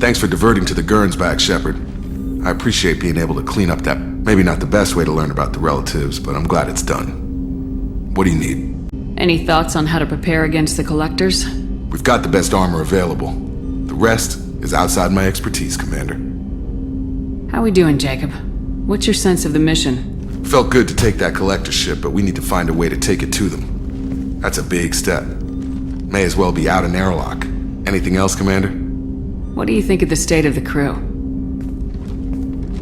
Thanks for diverting to the Gurns back, Shepard. I appreciate being able to clean up that. Maybe not the best way to learn about the relatives, but I'm glad it's done. What do you need? Any thoughts on how to prepare against the Collectors? We've got the best armor available. The rest is outside my expertise, Commander. How we doing, Jacob? What's your sense of the mission? Felt good to take that Collector ship, but we need to find a way to take it to them. That's a big step. May as well be out in airlock. Anything else, Commander? What do you think of the state of the crew?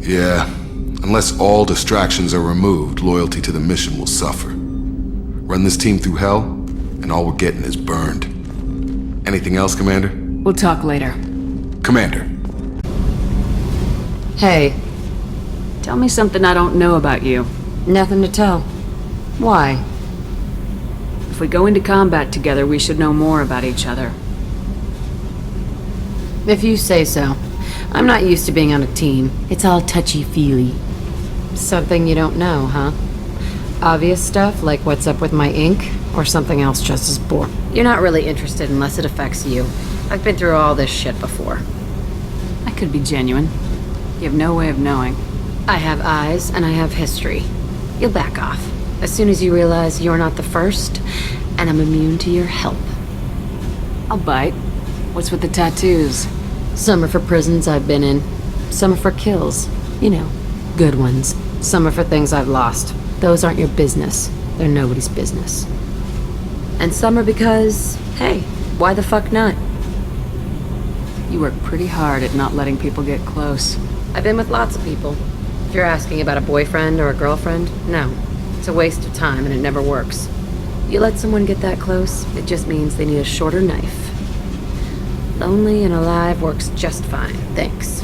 Yeah, unless all distractions are removed, loyalty to the mission will suffer. Run this team through hell, and all we're getting is burned. Anything else, Commander? We'll talk later. Commander. Hey. Tell me something I don't know about you. Nothing to tell. Why? If we go into combat together, we should know more about each other. If you say so. I'm not used to being on a team. It's all touchy-feely. Something you don't know, huh? Obvious stuff, like what's up with my ink, or something else just as boring? You're not really interested unless it affects you. I've been through all this shit before. I could be genuine. You have no way of knowing. I have eyes, and I have history. You'll back off. As soon as you realize you're not the first, and I'm immune to your help. I'll bite. What's with the tattoos? Some are for prisons I've been in. Some are for kills. You know, good ones. Some are for things I've lost. Those aren't your business. They're nobody's business. And some are because, hey, why the fuck not? You work pretty hard at not letting people get close. I've been with lots of people. If you're asking about a boyfriend or a girlfriend, no. It's a waste of time and it never works. You let someone get that close, it just means they need a shorter knife. Lonely and alive works just fine, thanks.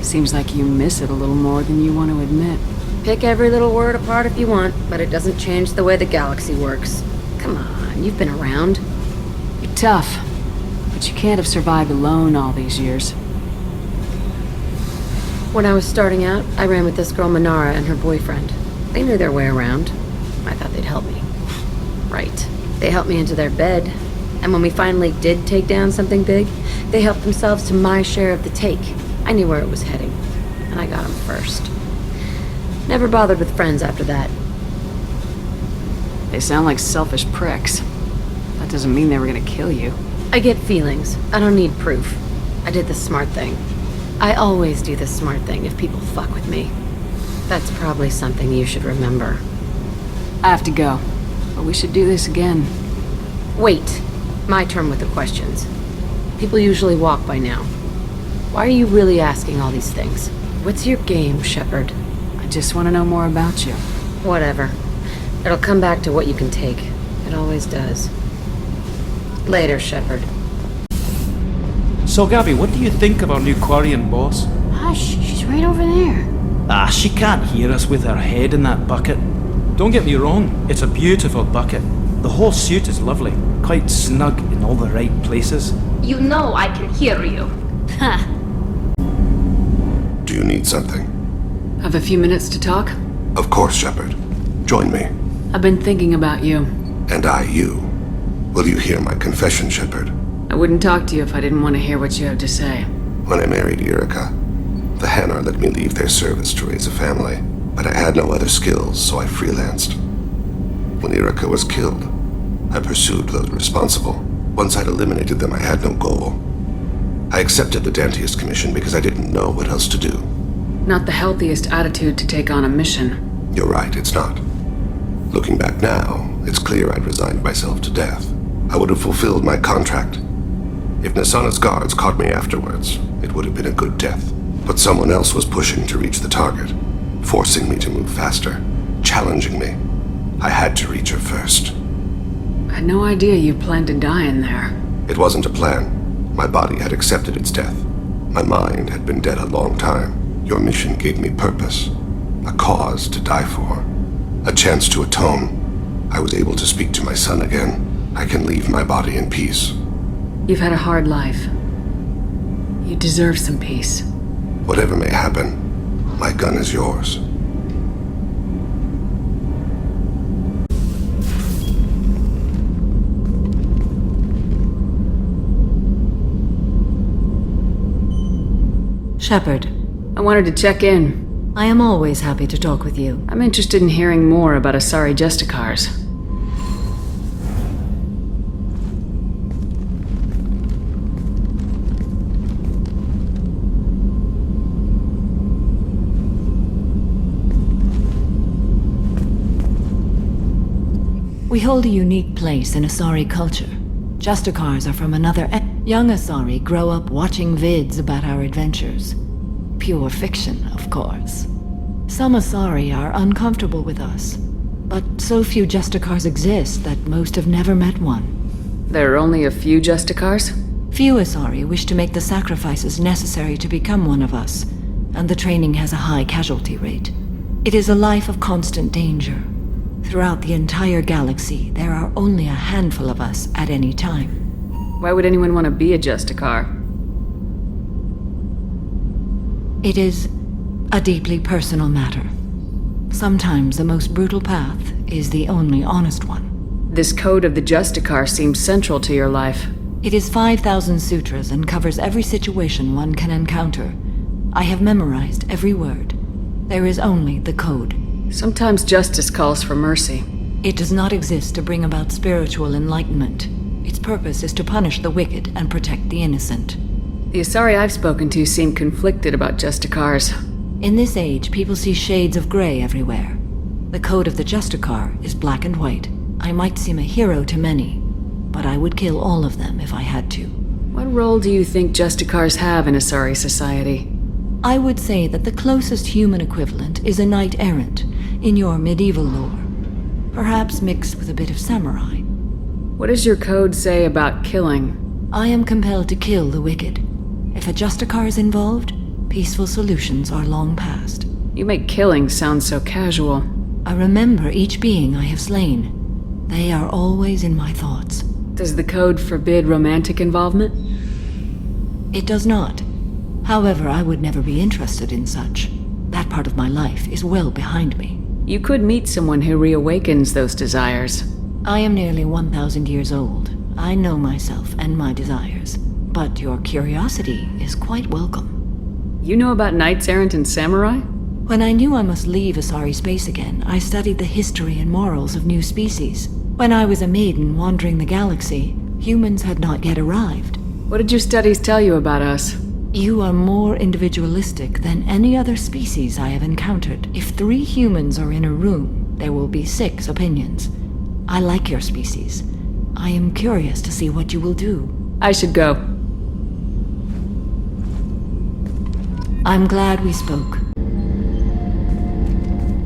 Seems like you miss it a little more than you want to admit. Pick every little word apart if you want, but it doesn't change the way the galaxy works. Come on, you've been around. You're tough, but you can't have survived alone all these years. When I was starting out, I ran with this girl Minara and her boyfriend. They knew their way around. I thought they'd help me. Right. They helped me into their bed. And when we finally did take down something big, they helped themselves to my share of the take. I knew where it was heading, and I got them first. Never bothered with friends after that. They sound like selfish pricks. That doesn't mean they were gonna kill you. I get feelings. I don't need proof. I did the smart thing. I always do the smart thing if people fuck with me. That's probably something you should remember. I have to go, but we should do this again. Wait. My turn with the questions. People usually walk by now. Why are you really asking all these things? What's your game, Shepard? I just want to know more about you. Whatever. It'll come back to what you can take. It always does. Later, Shepard. So, Gabby, what do you think of our new Quarian boss? Hush, she's right over there. Ah, she can't hear us with her head in that bucket. Don't get me wrong, it's a beautiful bucket. The whole suit is lovely, quite snug in all the right places. You know I can hear you. Ha! Do you need something? Have a few minutes to talk? Of course, Shepard. Join me. I've been thinking about you. And I you. Will you hear my confession, Shepard? I wouldn't talk to you if I didn't want to hear what you have to say. When I married Erica, the Hanar let me leave their service to raise a family, but I had no other skills, so I freelanced. When Erica was killed, I pursued those responsible. Once I'd eliminated them, I had no goal. I accepted the Dantiest commission because I didn't know what else to do. Not the healthiest attitude to take on a mission. You're right, it's not. Looking back now, it's clear I'd resigned myself to death. I would have fulfilled my contract. If Nasana's guards caught me afterwards, it would have been a good death. But someone else was pushing to reach the target, forcing me to move faster, challenging me. I had to reach her first. I had no idea you planned to die in there. It wasn't a plan. My body had accepted its death. My mind had been dead a long time. Your mission gave me purpose, a cause to die for, a chance to atone. I was able to speak to my son again. I can leave my body in peace. You've had a hard life. You deserve some peace. Whatever may happen, my gun is yours. Shepard, I wanted to check in. I am always happy to talk with you. I'm interested in hearing more about Asari Justicars. We hold a unique place in Asari culture. Justicars are from another young Asari grow up watching vids about our adventures. Pure fiction, of course. Some Asari are uncomfortable with us, but so few Justicars exist that most have never met one. There are only a few Justicars? Few Asari wish to make the sacrifices necessary to become one of us, and the training has a high casualty rate. It is a life of constant danger. Throughout the entire galaxy, there are only a handful of us at any time. Why would anyone want to be a Justicar? It is a deeply personal matter. Sometimes the most brutal path is the only honest one. This code of the Justicar seems central to your life. It is 5,000 sutras and covers every situation one can encounter. I have memorized every word. There is only the code. Sometimes justice calls for mercy. It does not exist to bring about spiritual enlightenment. Its purpose is to punish the wicked and protect the innocent. The Asari I've spoken to seem conflicted about Justicars. In this age, people see shades of gray everywhere. The code of the Justicar is black and white. I might seem a hero to many, but I would kill all of them if I had to. What role do you think Justicars have in Asari society? I would say that the closest human equivalent is a knight-errant in your medieval lore. Perhaps mixed with a bit of samurai. What does your code say about killing? I am compelled to kill the wicked. If a Justicar is involved, peaceful solutions are long past. You make killing sound so casual. I remember each being I have slain. They are always in my thoughts. Does the code forbid romantic involvement? It does not. However, I would never be interested in such. That part of my life is well behind me. You could meet someone who reawakens those desires. I am nearly 1,000 years old. I know myself and my desires. But your curiosity is quite welcome. You know about knights errant and samurai? When I knew I must leave Asari space again, I studied the history and morals of new species. When I was a maiden wandering the galaxy, humans had not yet arrived. What did your studies tell you about us? You are more individualistic than any other species I have encountered. If 3 humans are in a room, there will be 6 opinions. I like your species. I am curious to see what you will do. I should go. I'm glad we spoke.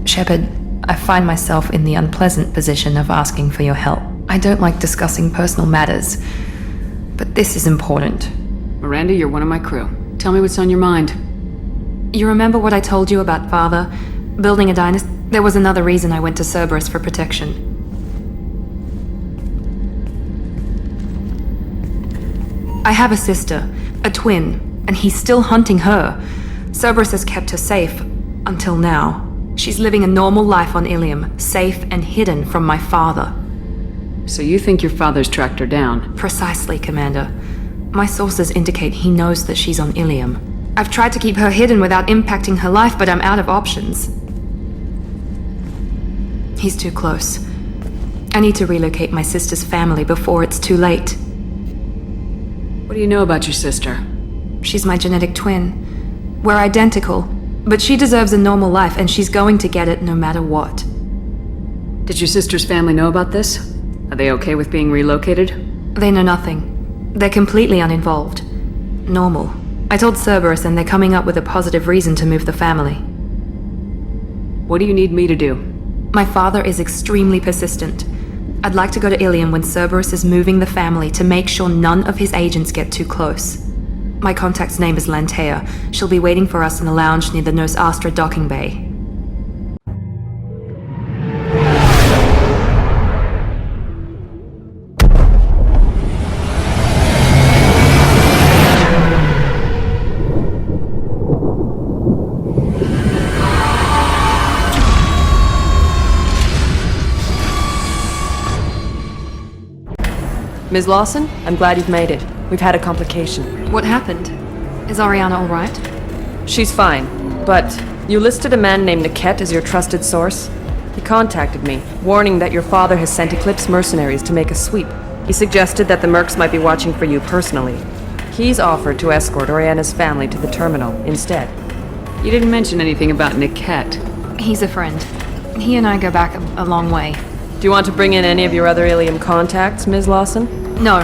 Shepard, I find myself in the unpleasant position of asking for your help. I don't like discussing personal matters, but this is important. Miranda, you're one of my crew. Tell me what's on your mind. You remember what I told you about Father? Building a dynasty? There was another reason I went to Cerberus for protection. I have a sister, a twin, and he's still hunting her. Cerberus has kept her safe, until now. She's living a normal life on Ilium, safe and hidden from my father. So you think your father's tracked her down? Precisely, Commander. My sources indicate he knows that she's on Ilium. I've tried to keep her hidden without impacting her life, but I'm out of options. He's too close. I need to relocate my sister's family before it's too late. What do you know about your sister? She's my genetic twin. We're identical, but she deserves a normal life and she's going to get it no matter what. Did your sister's family know about this? Are they okay with being relocated? They know nothing. They're completely uninvolved. Normal. I told Cerberus and they're coming up with a positive reason to move the family. What do you need me to do? My father is extremely persistent. I'd like to go to Ilium when Cerberus is moving the family to make sure none of his agents get too close. My contact's name is Lantea. She'll be waiting for us in the lounge near the Nos Astra docking bay. Ms. Lawson, I'm glad you've made it. We've had a complication. What happened? Is Ariana all right? She's fine, but you listed a man named Niket as your trusted source? He contacted me, warning that your father has sent Eclipse mercenaries to make a sweep. He suggested that the mercs might be watching for you personally. He's offered to escort Oriana's family to the terminal instead. You didn't mention anything about Niket. He's a friend. He and I go back a long way. Do you want to bring in any of your other Ilium contacts, Ms. Lawson? No,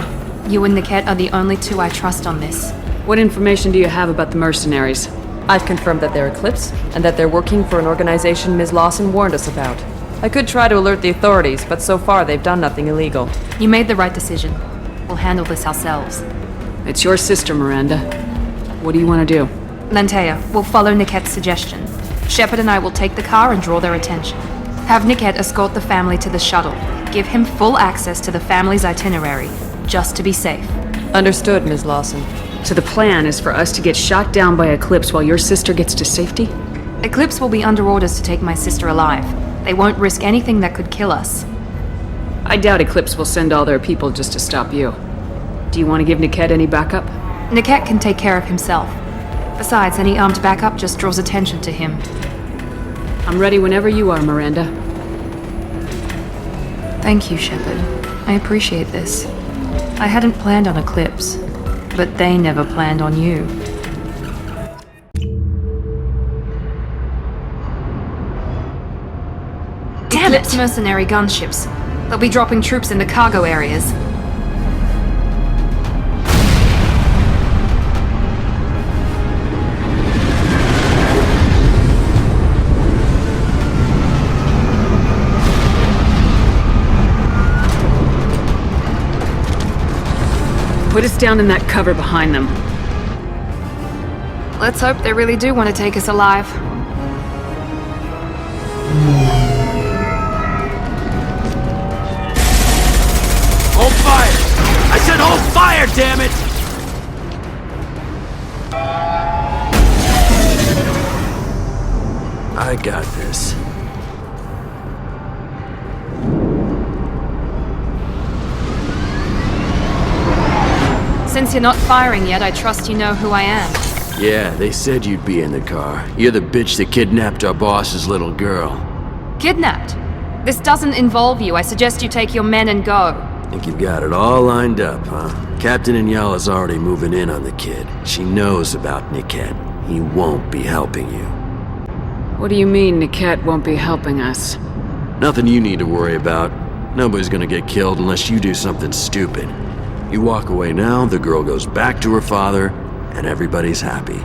you and Niket are the only two I trust on this. What information do you have about the mercenaries? I've confirmed that they're Eclipse, and that they're working for an organization Ms. Lawson warned us about. I could try to alert the authorities, but so far they've done nothing illegal. You made the right decision. We'll handle this ourselves. It's your sister, Miranda. What do you want to do? Lantea, we'll follow Niket's suggestion. Shepard and I will take the car and draw their attention. Have Niket escort the family to the shuttle. Give him full access to the family's itinerary, just to be safe. Understood, Ms. Lawson. So the plan is for us to get shot down by Eclipse while your sister gets to safety? Eclipse will be under orders to take my sister alive. They won't risk anything that could kill us. I doubt Eclipse will send all their people just to stop you. Do you want to give Niket any backup? Niket can take care of himself. Besides, any armed backup just draws attention to him. I'm ready whenever you are, Miranda. Thank you, Shepard. I appreciate this. I hadn't planned on Eclipse, but they never planned on you. Damn it! Mercenary gunships. They'll be dropping troops in the cargo areas. Put us down in that cover behind them. Let's hope they really do want to take us alive. Hold fire! I said hold fire, damn it! I got this. Since you're not firing yet, I trust you know who I am. Yeah, they said you'd be in the car. You're the bitch that kidnapped our boss's little girl. Kidnapped? This doesn't involve you. I suggest you take your men and go. Think you've got it all lined up, huh? Captain Inyala's already moving in on the kid. She knows about Niket. He won't be helping you. What do you mean Niket won't be helping us? Nothing you need to worry about. Nobody's gonna get killed unless you do something stupid. You walk away now, the girl goes back to her father, and everybody's happy.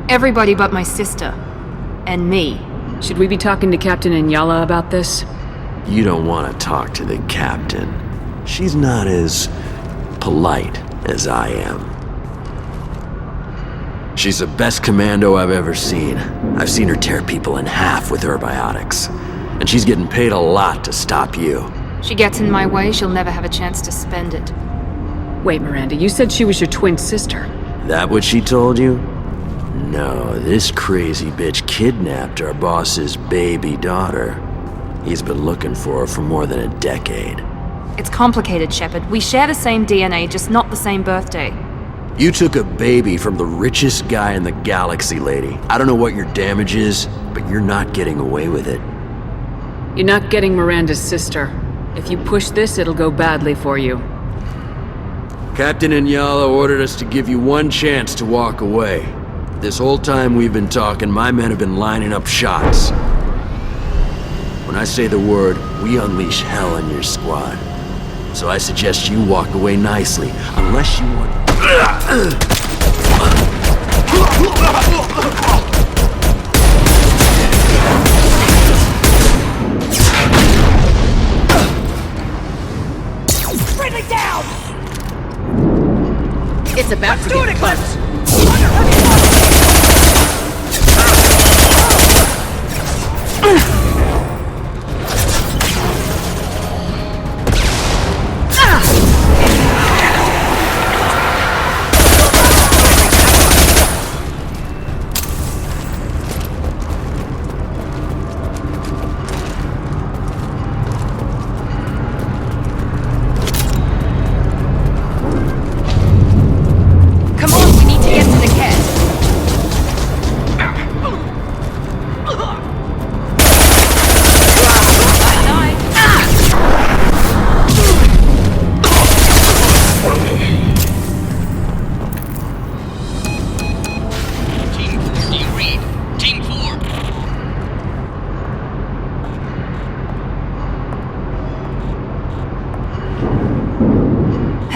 Everybody but my sister. And me. Should we be talking to Captain Inyala about this? You don't want to talk to the captain. She's not as polite as I am. She's the best commando I've ever seen. I've seen her tear people in half with her biotics. And she's getting paid a lot to stop you. She gets in my way, she'll never have a chance to spend it. Wait, Miranda, you said she was your twin sister. That what she told you? No, this crazy bitch kidnapped our boss's baby daughter. He's been looking for her for more than a decade. It's complicated, Shepard. We share the same DNA, just not the same birthday. You took a baby from the richest guy in the galaxy, lady. I don't know what your damage is, but you're not getting away with it. You're not getting Miranda's sister. If you push this, it'll go badly for you. Captain Inyala ordered us to give you one chance to walk away. This whole time we've been talking, my men have been lining up shots. When I say the word, we unleash hell in your squad. So I suggest you walk away nicely, unless you want... Friendly down! It's about to get close.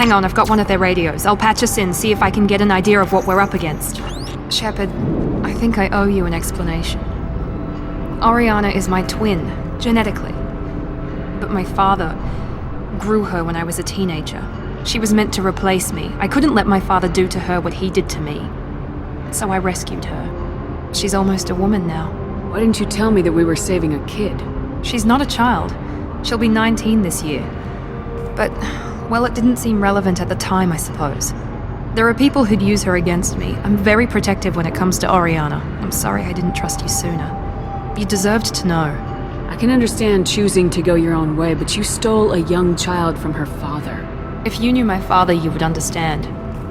Hang on, I've got one of their radios. I'll patch us in, see if I can get an idea of what we're up against. Shepard, I think I owe you an explanation. Oriana is my twin, genetically. But my father grew her when I was a teenager. She was meant to replace me. I couldn't let my father do to her what he did to me. So I rescued her. She's almost a woman now. Why didn't you tell me that we were saving a kid? She's not a child. She'll be 19 this year. But, well, it didn't seem relevant at the time, I suppose. There are people who'd use her against me. I'm very protective when it comes to Oriana. I'm sorry I didn't trust you sooner. You deserved to know. I can understand choosing to go your own way, but you stole a young child from her father. If you knew my father, you would understand.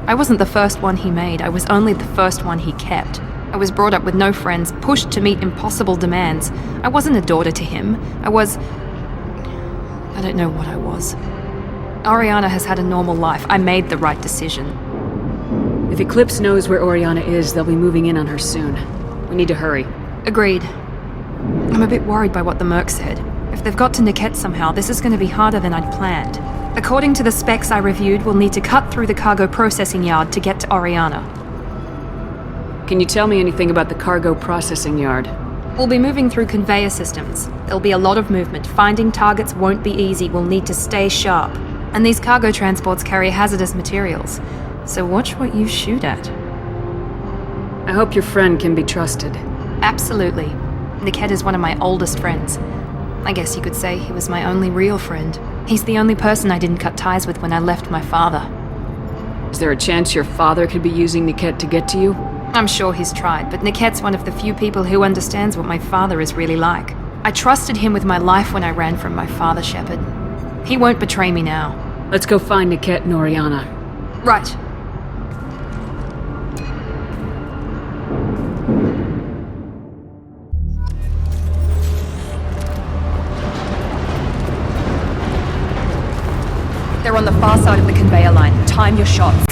I wasn't the first one he made. I was only the first one he kept. I was brought up with no friends, pushed to meet impossible demands. I wasn't a daughter to him. I don't know what I was. Oriana has had a normal life. I made the right decision. If Eclipse knows where Oriana is, they'll be moving in on her soon. We need to hurry. Agreed. I'm a bit worried by what the Merc said. If they've got to Niket somehow, this is going to be harder than I'd planned. According to the specs I reviewed, we'll need to cut through the cargo processing yard to get to Oriana. Can you tell me anything about the cargo processing yard? We'll be moving through conveyor systems. There'll be a lot of movement. Finding targets won't be easy. We'll need to stay sharp. And these cargo transports carry hazardous materials. So watch what you shoot at. I hope your friend can be trusted. Absolutely. Niket is one of my oldest friends. I guess you could say he was my only real friend. He's the only person I didn't cut ties with when I left my father. Is there a chance your father could be using Niket to get to you? I'm sure he's tried, but Niket's one of the few people who understands what my father is really like. I trusted him with my life when I ran from my father, Shepard. He won't betray me now. Let's go find Niket and Oriana. Right. They're on the far side of the conveyor line. Time your shots.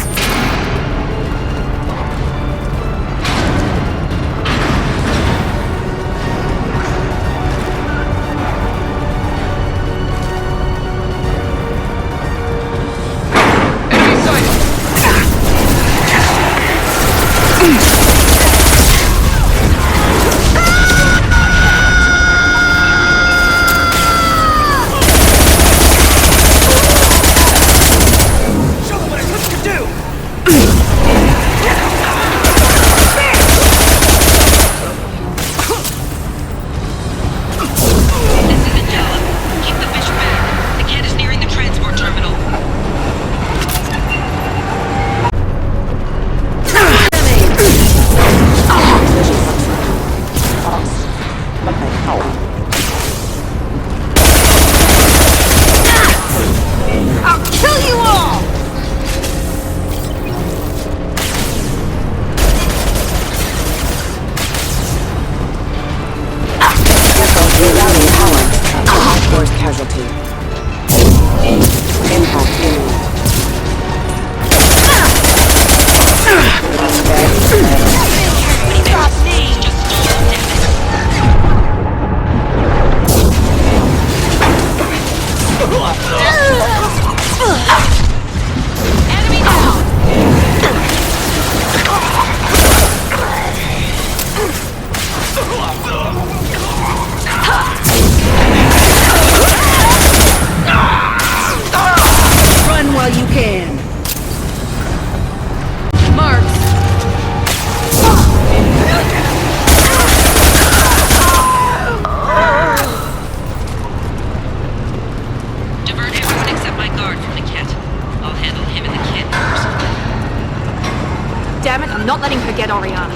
Not letting her get Oriana.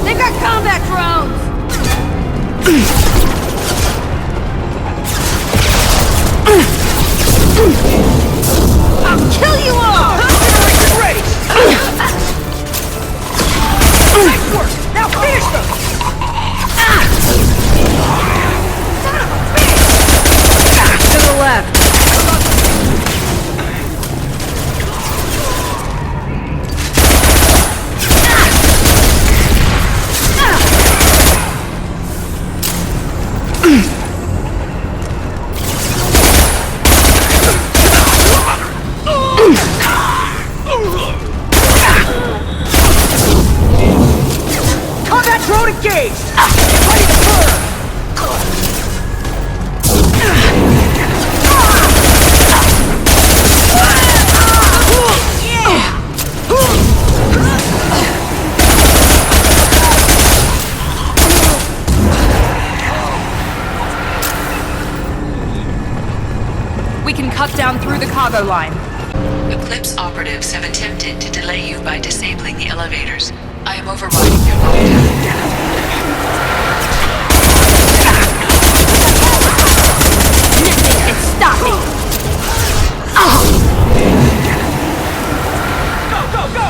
They got combat drones! engaged! Get ready to burn! We can cut down through the cargo line. Eclipse operatives have attempted to delay you by disabling the elevators. I am overriding your lockdown. Nothing can stop me! Go, go, go!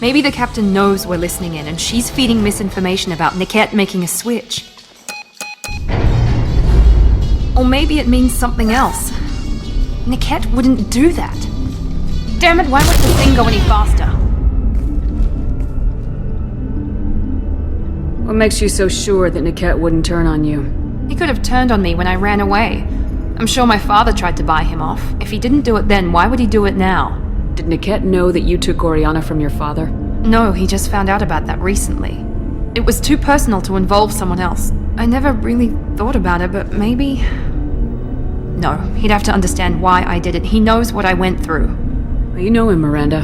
Maybe the captain knows we're listening in and she's feeding misinformation about Niket making a switch. Or maybe it means something else. Niket wouldn't do that. Damn it, why won't the thing go any faster? What makes you so sure that Niket wouldn't turn on you? He could have turned on me when I ran away. I'm sure my father tried to buy him off. If he didn't do it then, why would he do it now? Did Niket know that you took Oriana from your father? No, he just found out about that recently. It was too personal to involve someone else. I never really thought about it, but maybe... No, he'd have to understand why I did it. He knows what I went through. Well, you know him, Miranda.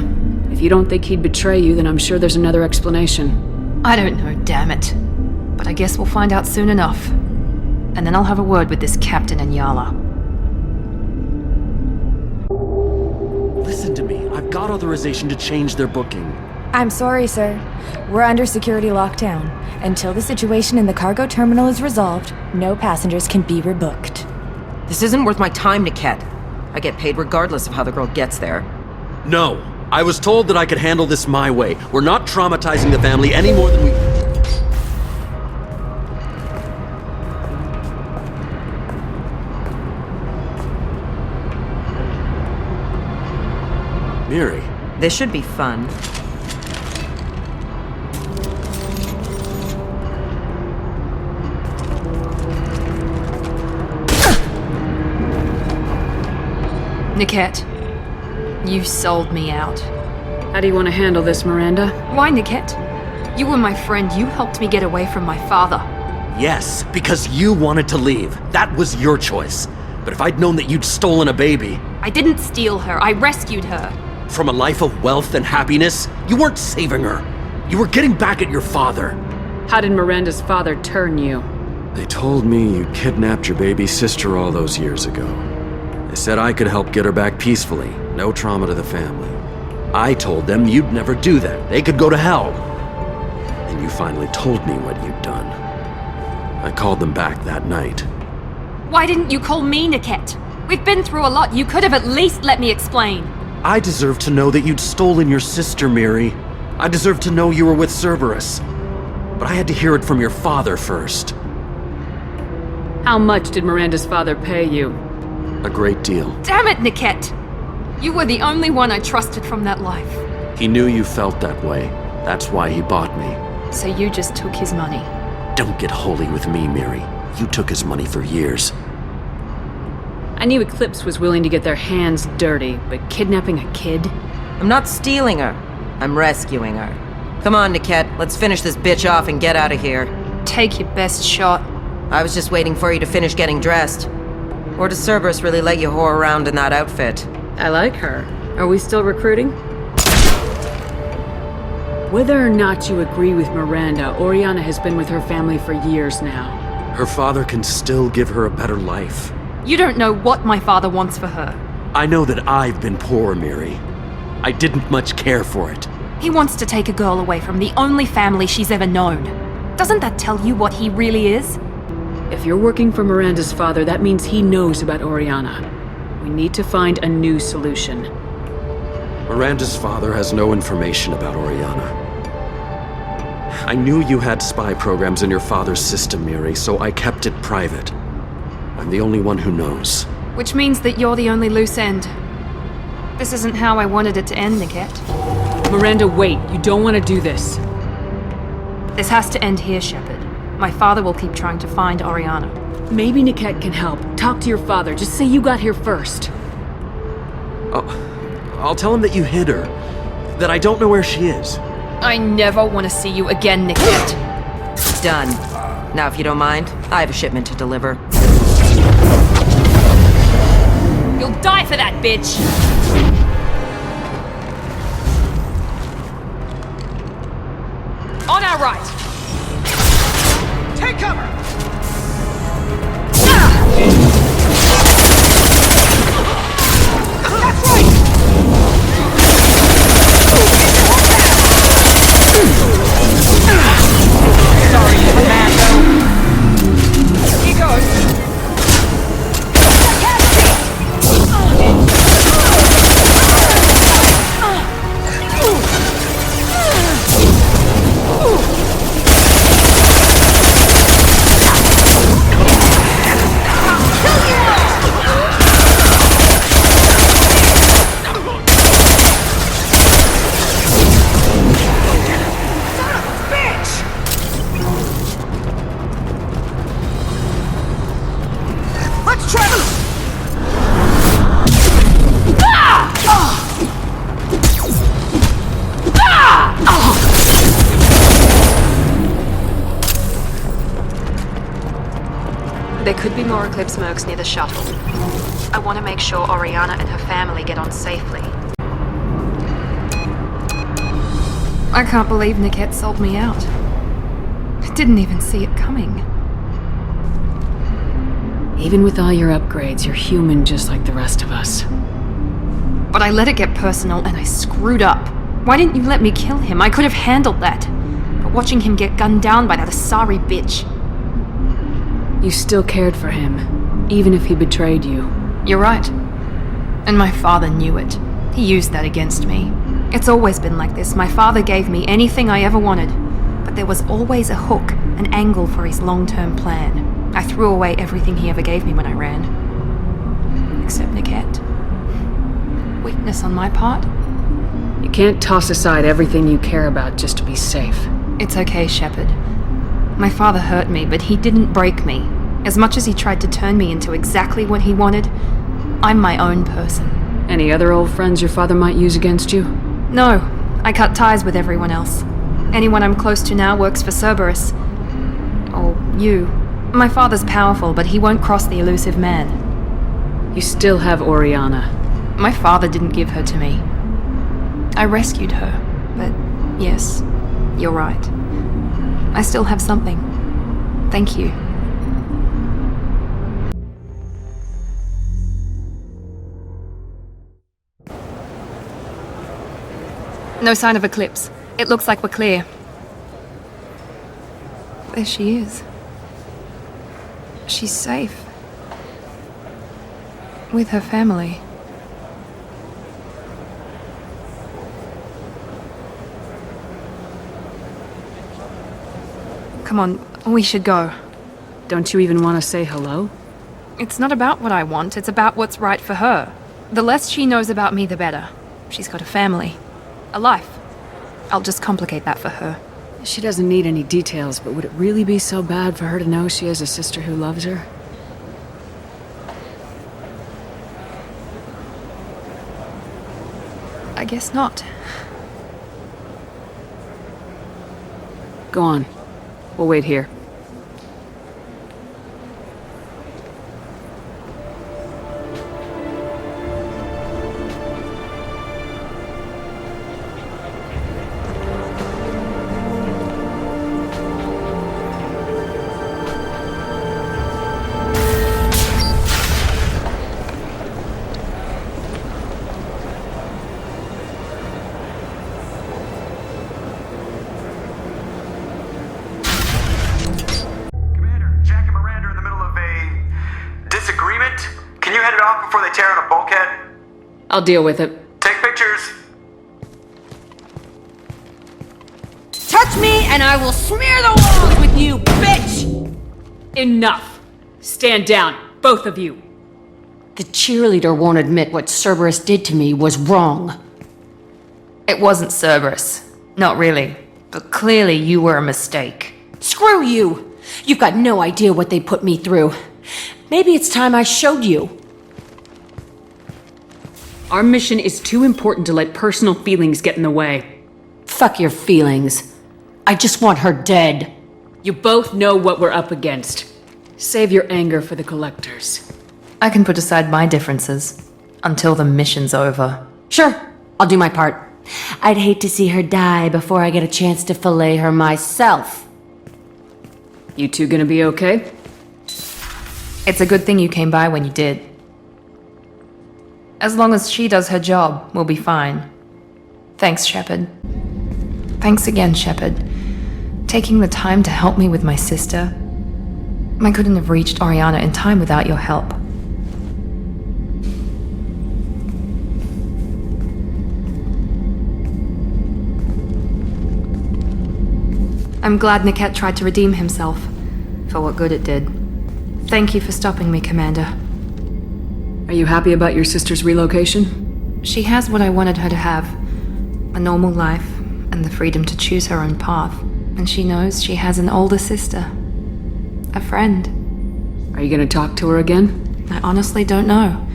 If you don't think he'd betray you, then I'm sure there's another explanation. I don't know, damn it. But I guess we'll find out soon enough. And then I'll have a word with this captain and Yala. Listen to me. I've got authorization to change their booking. I'm sorry, sir. We're under security lockdown. Until the situation in the cargo terminal is resolved, no passengers can be rebooked. This isn't worth my time, Niket. I get paid regardless of how the girl gets there. No. I was told that I could handle this my way. We're not traumatizing the family any more than we... Miri. This should be fun. Niket, you sold me out. How do you want to handle this, Miranda? Why, Niket? You were my friend. You helped me get away from my father. Yes, because you wanted to leave. That was your choice. But if I'd known that you'd stolen a baby... I didn't steal her. I rescued her. From a life of wealth and happiness, you weren't saving her. You were getting back at your father. How did Miranda's father turn you? They told me you kidnapped your baby sister all those years ago. They said I could help get her back peacefully. No trauma to the family. I told them you'd never do that. They could go to hell. And you finally told me what you'd done. I called them back that night. Why didn't you call me, Niket? We've been through a lot. You could have at least let me explain. I deserve to know that you'd stolen your sister, Miri. I deserve to know you were with Cerberus. But I had to hear it from your father first. How much did Miranda's father pay you? A great deal. Damn it, Niket! You were the only one I trusted from that life. He knew you felt that way. That's why he bought me. So you just took his money? Don't get holy with me, Miri. You took his money for years. I knew Eclipse was willing to get their hands dirty, but kidnapping a kid? I'm not stealing her. I'm rescuing her. Come on, Niket. Let's finish this bitch off and get out of here. Take your best shot. I was just waiting for you to finish getting dressed. Or does Cerberus really let you whore around in that outfit? I like her. Are we still recruiting? Whether or not you agree with Miranda, Oriana has been with her family for years now. Her father can still give her a better life. You don't know what my father wants for her. I know that I've been poor, Miri. I didn't much care for it. He wants to take a girl away from the only family she's ever known. Doesn't that tell you what he really is? If you're working for Miranda's father, that means he knows about Oriana. We need to find a new solution. Miranda's father has no information about Oriana. I knew you had spy programs in your father's system, Miri, so I kept it private. I'm the only one who knows. Which means that you're the only loose end. This isn't how I wanted it to end, Niket. Miranda, wait. You don't want to do this. This has to end here, Shepard. My father will keep trying to find Oriana. Maybe Niket can help. Talk to your father. Just say you got here first. I'll tell him that you hid her. That I don't know where she is. I never want to see you again, Niket. Done. Now, if you don't mind, I have a shipment to deliver. You'll die for that, bitch! On our right! Take cover! That's right! Sorry, Commando. He goes. There could be more Eclipse mercs near the shuttle. I want to make sure Oriana and her family get on safely. I can't believe Niket sold me out. I didn't even see it coming. Even with all your upgrades, you're human just like the rest of us. But I let it get personal and I screwed up. Why didn't you let me kill him? I could have handled that. But watching him get gunned down by that Asari bitch. You still cared for him, even if he betrayed you. You're right. And my father knew it. He used that against me. It's always been like this. My father gave me anything I ever wanted. But there was always a hook, an angle for his long-term plan. I threw away everything he ever gave me when I ran. Except Niket. Weakness on my part? You can't toss aside everything you care about just to be safe. It's okay, Shepard. My father hurt me, but he didn't break me. As much as he tried to turn me into exactly what he wanted, I'm my own person. Any other old friends your father might use against you? No, I cut ties with everyone else. Anyone I'm close to now works for Cerberus. Or you. My father's powerful, but he won't cross the elusive man. You still have Oriana. My father didn't give her to me. I rescued her, but yes, you're right. I still have something. Thank you. No sign of Eclipse. It looks like we're clear. There she is. She's safe. With her family. Come on, we should go. Don't you even want to say hello? It's not about what I want, it's about what's right for her. The less she knows about me, the better. She's got a family. A life. I'll just complicate that for her. She doesn't need any details, but would it really be so bad for her to know she has a sister who loves her? I guess not. Go on. We'll wait here. I'll deal with it. Take pictures. Touch me and I will smear the walls with you, bitch! Enough! Stand down, both of you. The cheerleader won't admit what Cerberus did to me was wrong. It wasn't Cerberus. Not really. But clearly you were a mistake. Screw you! You've got no idea what they put me through. Maybe it's time I showed you. Our mission is too important to let personal feelings get in the way. Fuck your feelings. I just want her dead. You both know what we're up against. Save your anger for the collectors. I can put aside my differences until the mission's over. Sure, I'll do my part. I'd hate to see her die before I get a chance to fillet her myself. You two gonna be okay? It's a good thing you came by when you did. As long as she does her job, we'll be fine. Thanks, Shepard. Thanks again, Shepard. Taking the time to help me with my sister. I couldn't have reached Oriana in time without your help. I'm glad Niket tried to redeem himself, for what good it did. Thank you for stopping me, Commander. Are you happy about your sister's relocation? She has what I wanted her to have. A normal life, and the freedom to choose her own path. And she knows she has an older sister. A friend. Are you gonna talk to her again? I honestly don't know.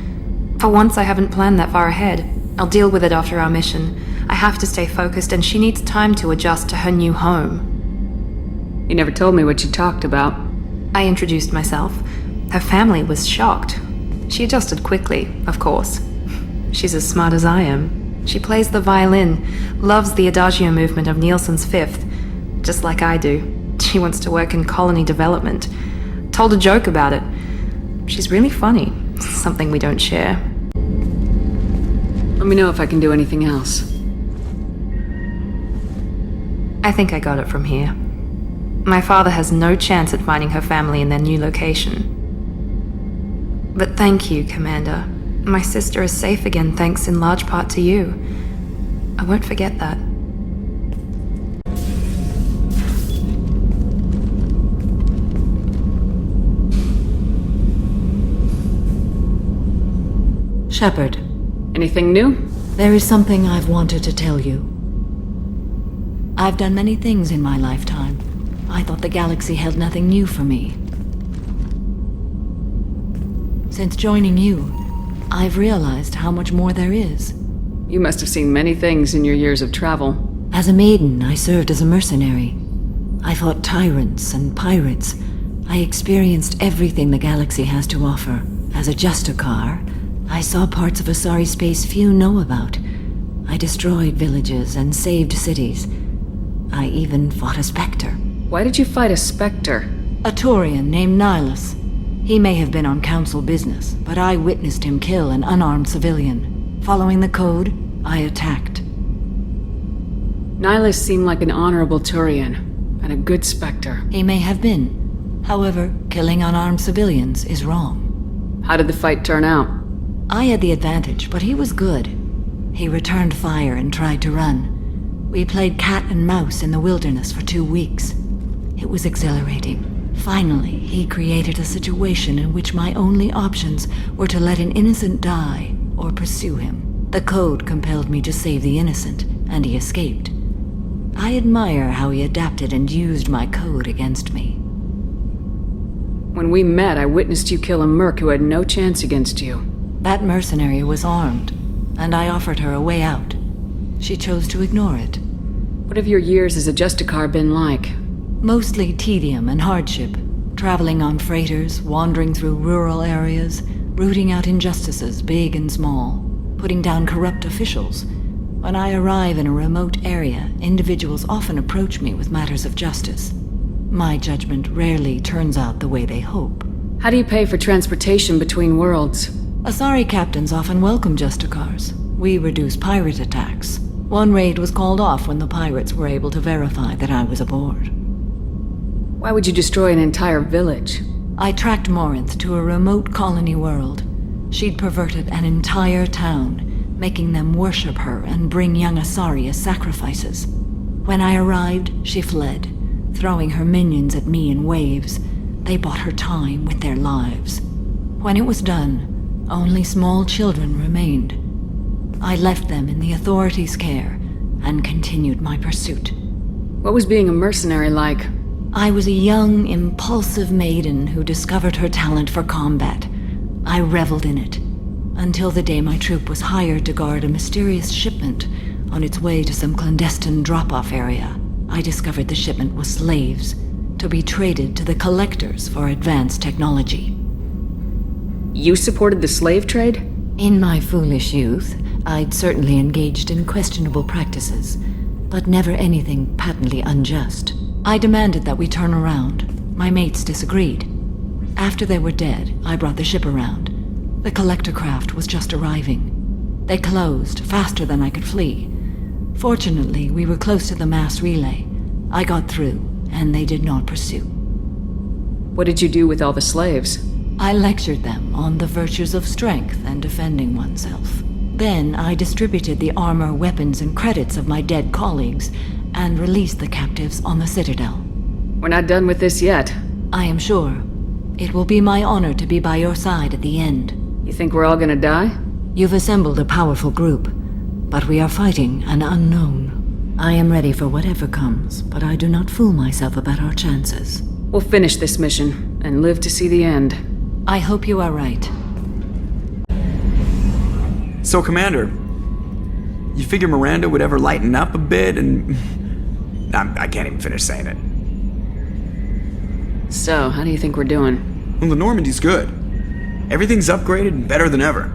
For once, I haven't planned that far ahead. I'll deal with it after our mission. I have to stay focused, and she needs time to adjust to her new home. You never told me what you talked about. I introduced myself. Her family was shocked. She adjusted quickly, of course. She's as smart as I am. She plays the violin, loves the adagio movement of Nielsen's Fifth, just like I do. She wants to work in colony development. Told a joke about it. She's really funny, something we don't share. Let me know if I can do anything else. I think I got it from here. My father has no chance at finding her family in their new location. But thank you, Commander. My sister is safe again thanks in large part to you. I won't forget that. Shepard, Anything new? there is something I've wanted to tell you. I've done many things in my lifetime. I thought the galaxy held nothing new for me. Since joining you, I've realized how much more there is. You must have seen many things in your years of travel. As a maiden, I served as a mercenary. I fought tyrants and pirates. I experienced everything the galaxy has to offer. As a Justicar, I saw parts of Asari space few know about. I destroyed villages and saved cities. I even fought a Spectre. Why did you fight a Spectre? A Turian named Nihilus. He may have been on council business, but I witnessed him kill an unarmed civilian. Following the code, I attacked. Nihilus seemed like an honorable Turian, and a good Spectre. He may have been. However, killing unarmed civilians is wrong. How did the fight turn out? I had the advantage, but he was good. He returned fire and tried to run. We played cat and mouse in the wilderness for 2 weeks. It was exhilarating. Finally, he created a situation in which my only options were to let an innocent die or pursue him. The code compelled me to save the innocent, and he escaped. I admire how he adapted and used my code against me. When we met, I witnessed you kill a merc who had no chance against you. That mercenary was armed, and I offered her a way out. She chose to ignore it. What have your years as a Justicar been like? Mostly tedium and hardship. Traveling on freighters, wandering through rural areas, rooting out injustices, big and small, putting down corrupt officials. When I arrive in a remote area, individuals often approach me with matters of justice. My judgment rarely turns out the way they hope. How do you pay for transportation between worlds? Asari captains often welcome Justicars. We reduce pirate attacks. One raid was called off when the pirates were able to verify that I was aboard. Why would you destroy an entire village? I tracked Morinth to a remote colony world. She'd perverted an entire town, making them worship her and bring young Asari as sacrifices. When I arrived, she fled, throwing her minions at me in waves. They bought her time with their lives. When it was done, only small children remained. I left them in the authorities' care and continued my pursuit. What was being a mercenary like? I was a young, impulsive maiden who discovered her talent for combat. I reveled in it, until the day my troop was hired to guard a mysterious shipment on its way to some clandestine drop-off area. I discovered the shipment was slaves, to be traded to the collectors for advanced technology. You supported the slave trade? In my foolish youth, I'd certainly engaged in questionable practices, but never anything patently unjust. I demanded that we turn around. My mates disagreed. After they were dead, I brought the ship around. The collector craft was just arriving. They closed faster than I could flee. Fortunately, we were close to the mass relay. I got through, and they did not pursue. What did you do with all the slaves? I lectured them on the virtues of strength and defending oneself. Then I distributed the armor, weapons, and credits of my dead colleagues and released the captives on the Citadel. We're not done with this yet. I am sure. It will be my honor to be by your side at the end. You think we're all gonna die? You've assembled a powerful group, but we are fighting an unknown. I am ready for whatever comes, but I do not fool myself about our chances. We'll finish this mission and live to see the end. I hope you are right. So, Commander, you figure Miranda would ever lighten up a bit and... I can't even finish saying it. So, how do you think we're doing? Well, the Normandy's good. Everything's upgraded and better than ever.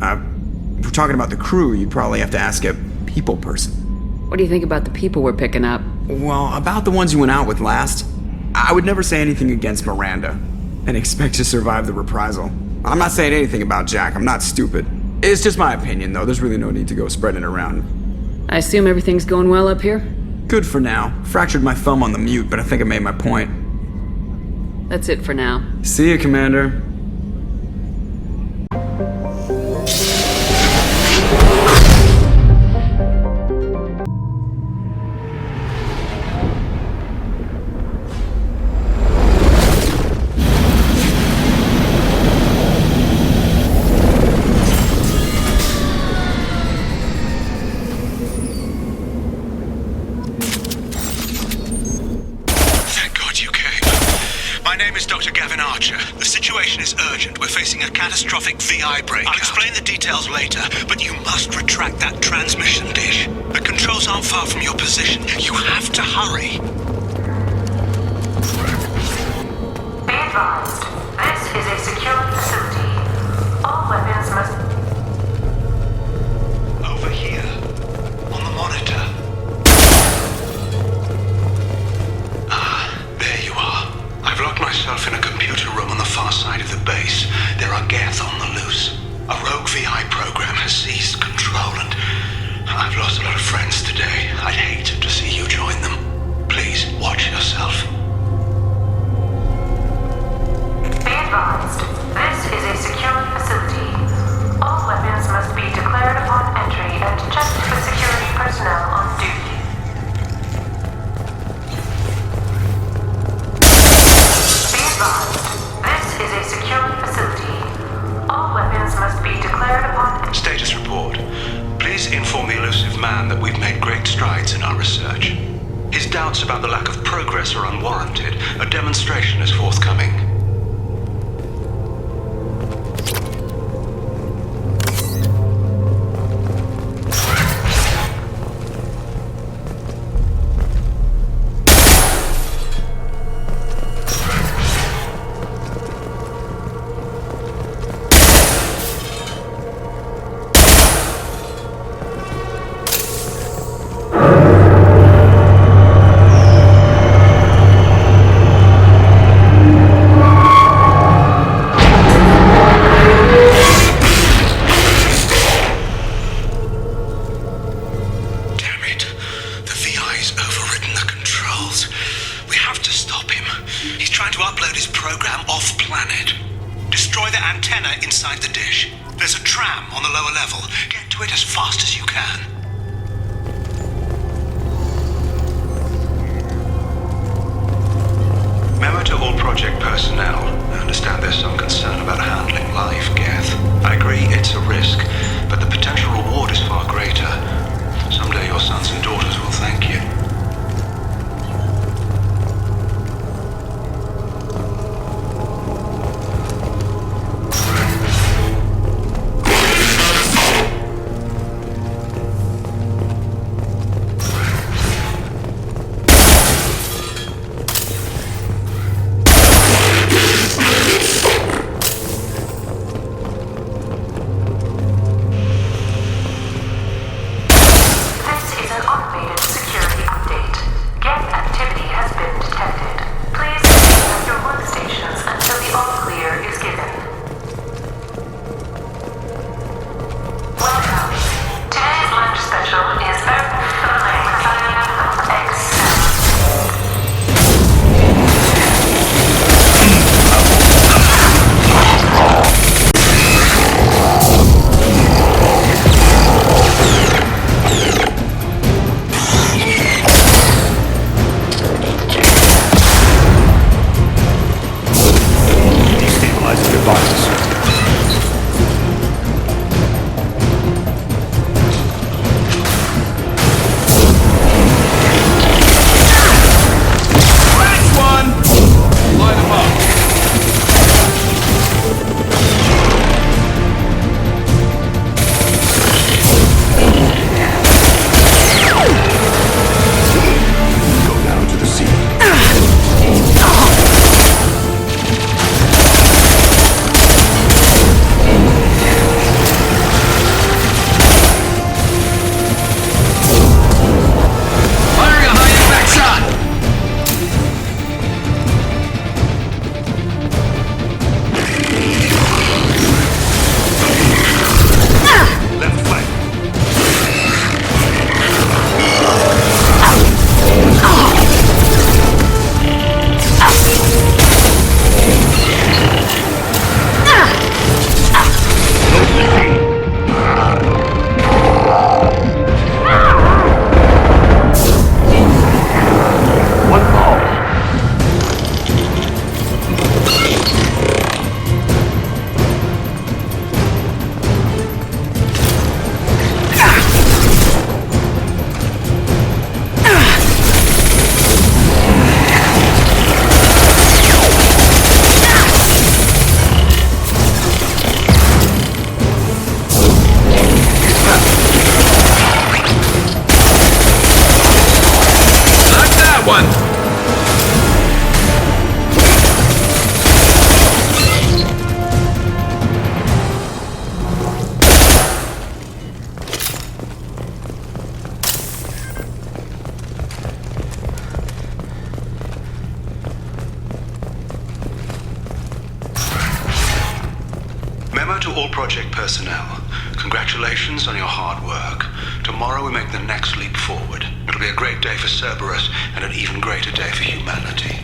If we're talking about the crew, you'd probably have to ask a people person. What do you think about the people we're picking up? Well, about the ones you went out with last, I would never say anything against Miranda and expect to survive the reprisal. I'm not saying anything about Jack, I'm not stupid. It's just my opinion, though. There's really no need to go spreading it around. I assume everything's going well up here? Good for now. Fractured my thumb on the mute, but I think I made my point. That's it for now. See ya, Commander. Catastrophic VI breakout. I'll explain the details later, but you must retract that transmission dish. The controls aren't far from your position. You have to hurry. Be advised, this is a secure facility. All weapons must... Over here, on the monitor. There you are. I've locked myself in a computer room on the far side of the base. There are Geth on the loose. A rogue VI program has seized control and I've lost a lot of friends today. I'd hate to see you join them. Please, watch yourself. Be advised, this is a secure facility. All weapons must be declared upon entry and checked for security personnel on duty. Be advised, this is a secure facility. All weapons must be declared upon... Status report. Please inform the elusive man that we've made great strides in our research. His doubts about the lack of progress are unwarranted. A demonstration is forthcoming. Trying to upload his program off-planet. Destroy the antenna inside the dish. There's a tram on the lower level. Get to it as fast as you can. Memo to all Project personnel. I understand there's some concern about handling live Geth. I agree it's a risk, but the potential reward is far greater. Someday your sons and daughters will thank you. To all Project personnel, congratulations on your hard work. Tomorrow we make the next leap forward. It'll be a great day for Cerberus and an even greater day for humanity.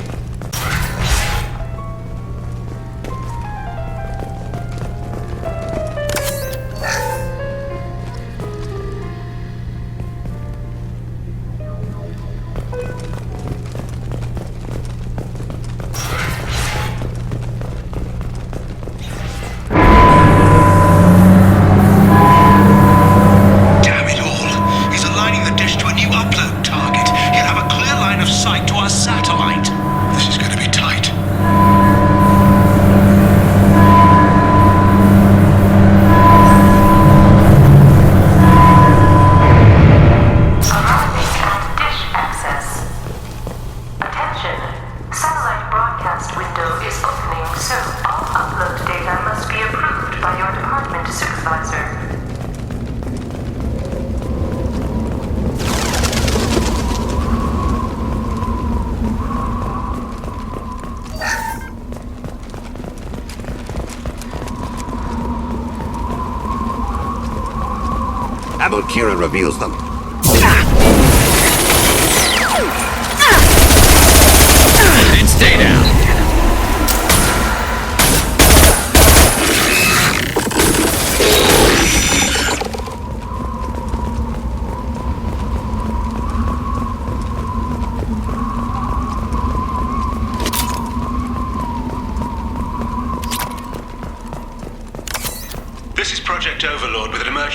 Kira reveals them. And stay down.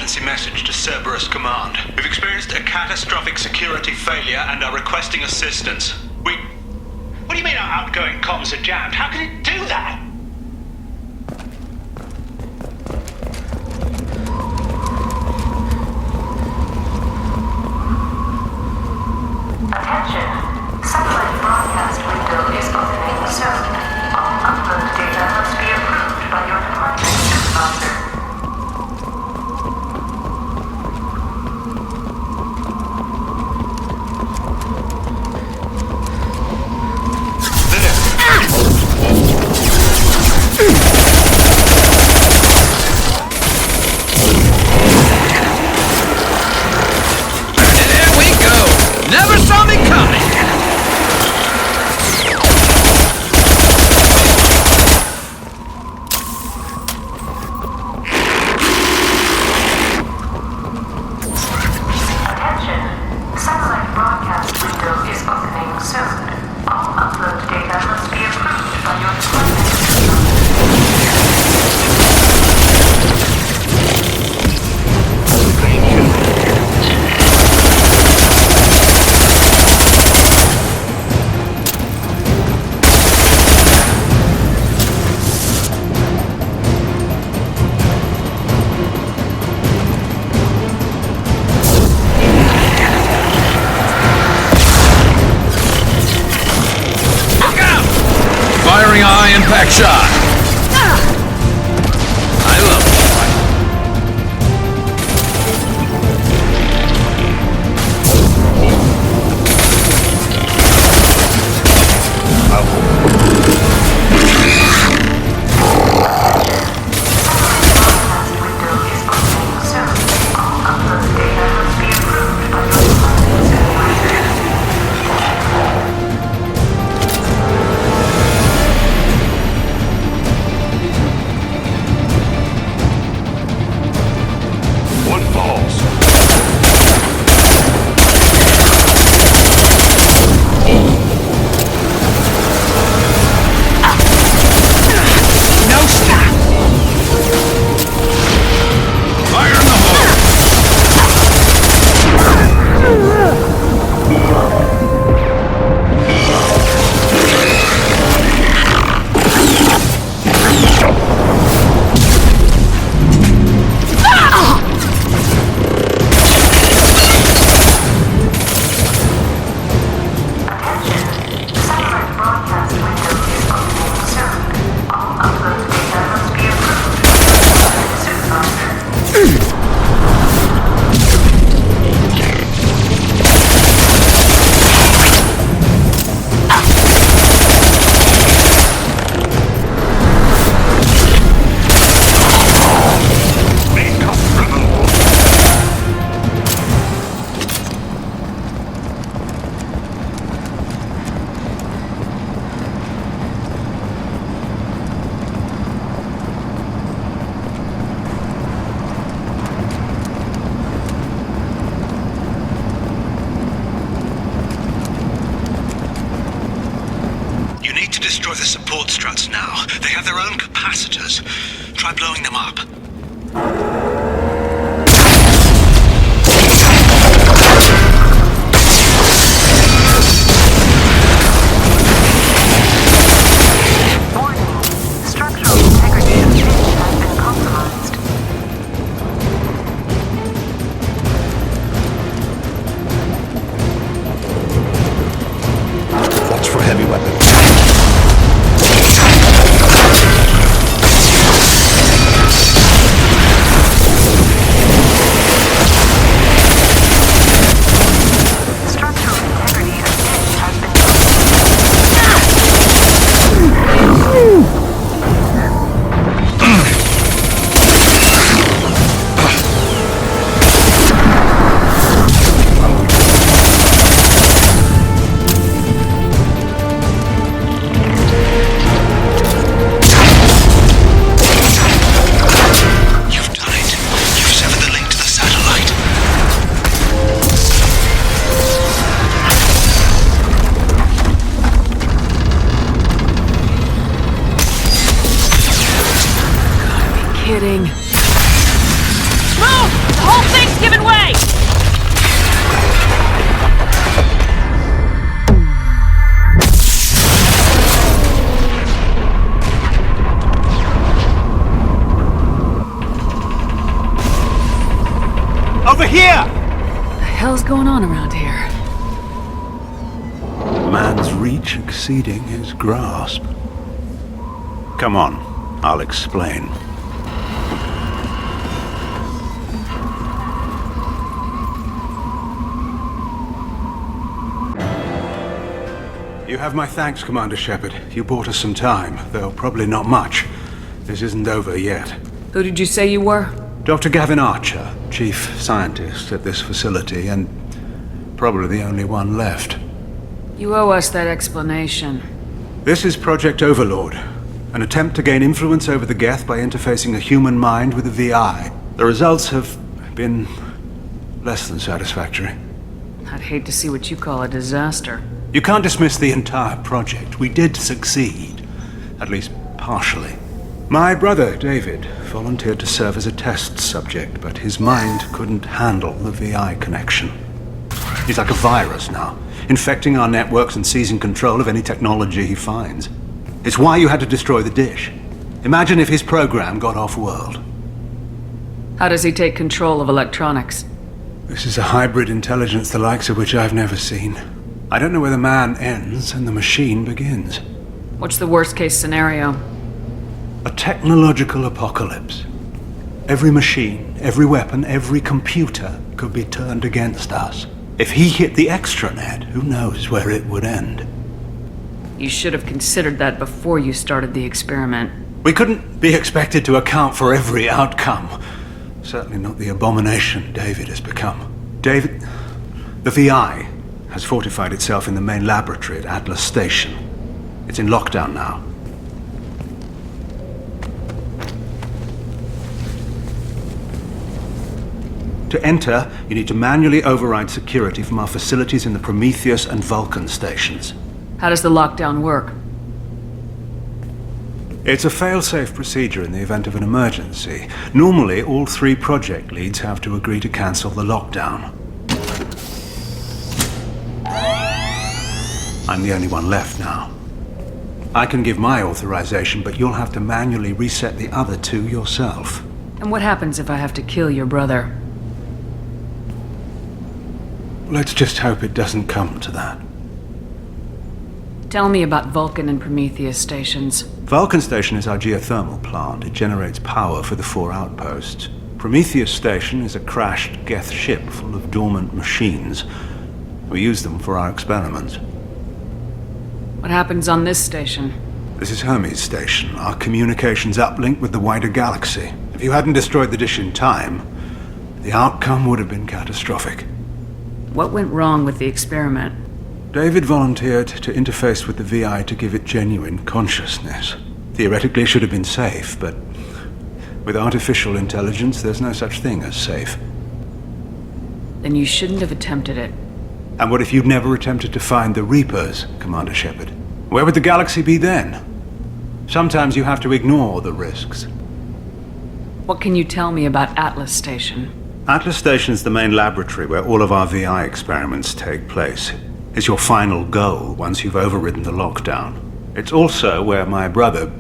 emergency message to Cerberus Command. We've experienced a catastrophic security failure and are requesting assistance. What do you mean our outgoing comms are jammed? How can it do that? Attention. Satellite broadcast window is opening soon. All upload data must be approved by your department supervisor. There we go! Never saw me coming! Attention. Satellite broadcast window is opening soon. All upload data must be approved by your department Firing a high impact shot! I love it. Destroy the support struts now. They have their own capacitors. Try blowing them up. Warning. Structural integrity of stage has been compromised. Watch for heavy weapons. hell's going on around here? Man's reach exceeding his grasp. Come on, I'll explain. You have my thanks, Commander Shepard. You bought us some time, though probably not much. This isn't over yet. Who did you say you were? Dr. Gavin Archer, chief scientist at this facility, and probably the only one left. You owe us that explanation. This is Project Overlord, an attempt to gain influence over the Geth by interfacing a human mind with a VI. The results have been less than satisfactory. I'd hate to see what you call a disaster. You can't dismiss the entire project. We did succeed, at least partially. My brother, David, volunteered to serve as a test subject, but his mind couldn't handle the VI connection. He's like a virus now, infecting our networks and seizing control of any technology he finds. It's why you had to destroy the dish. Imagine if his program got off-world. How does he take control of electronics? This is a hybrid intelligence the likes of which I've never seen. I don't know where the man ends and the machine begins. What's the worst-case scenario? A technological apocalypse. Every machine, every weapon, every computer could be turned against us. If he hit the extranet, who knows where it would end? You should have considered that before you started the experiment. We couldn't be expected to account for every outcome. Certainly not the abomination David has become. David, the VI, has fortified itself in the main laboratory at Atlas Station. It's in lockdown now. To enter, you need to manually override security from our facilities in the Prometheus and Vulcan stations. How does the lockdown work? It's a fail-safe procedure in the event of an emergency. Normally, all 3 project leads have to agree to cancel the lockdown. I'm the only one left now. I can give my authorization, but you'll have to manually reset the other 2 yourself. And what happens if I have to kill your brother? Let's just hope it doesn't come to that. Tell me about Vulcan and Prometheus stations. Vulcan Station is our geothermal plant. It generates power for the 4 outposts. Prometheus Station is a crashed Geth ship full of dormant machines. We use them for our experiments. What happens on this station? This is Hermes Station, our communications uplink with the wider galaxy. If you hadn't destroyed the dish in time, the outcome would have been catastrophic. What went wrong with the experiment? David volunteered to interface with the VI to give it genuine consciousness. Theoretically, it should have been safe, but with artificial intelligence, there's no such thing as safe. Then you shouldn't have attempted it. And what if you'd never attempted to find the Reapers, Commander Shepard? Where would the galaxy be then? Sometimes you have to ignore the risks. What can you tell me about Atlas Station? Atlas Station is the main laboratory where all of our VI experiments take place. It's your final goal once you've overridden the lockdown. It's also where my brother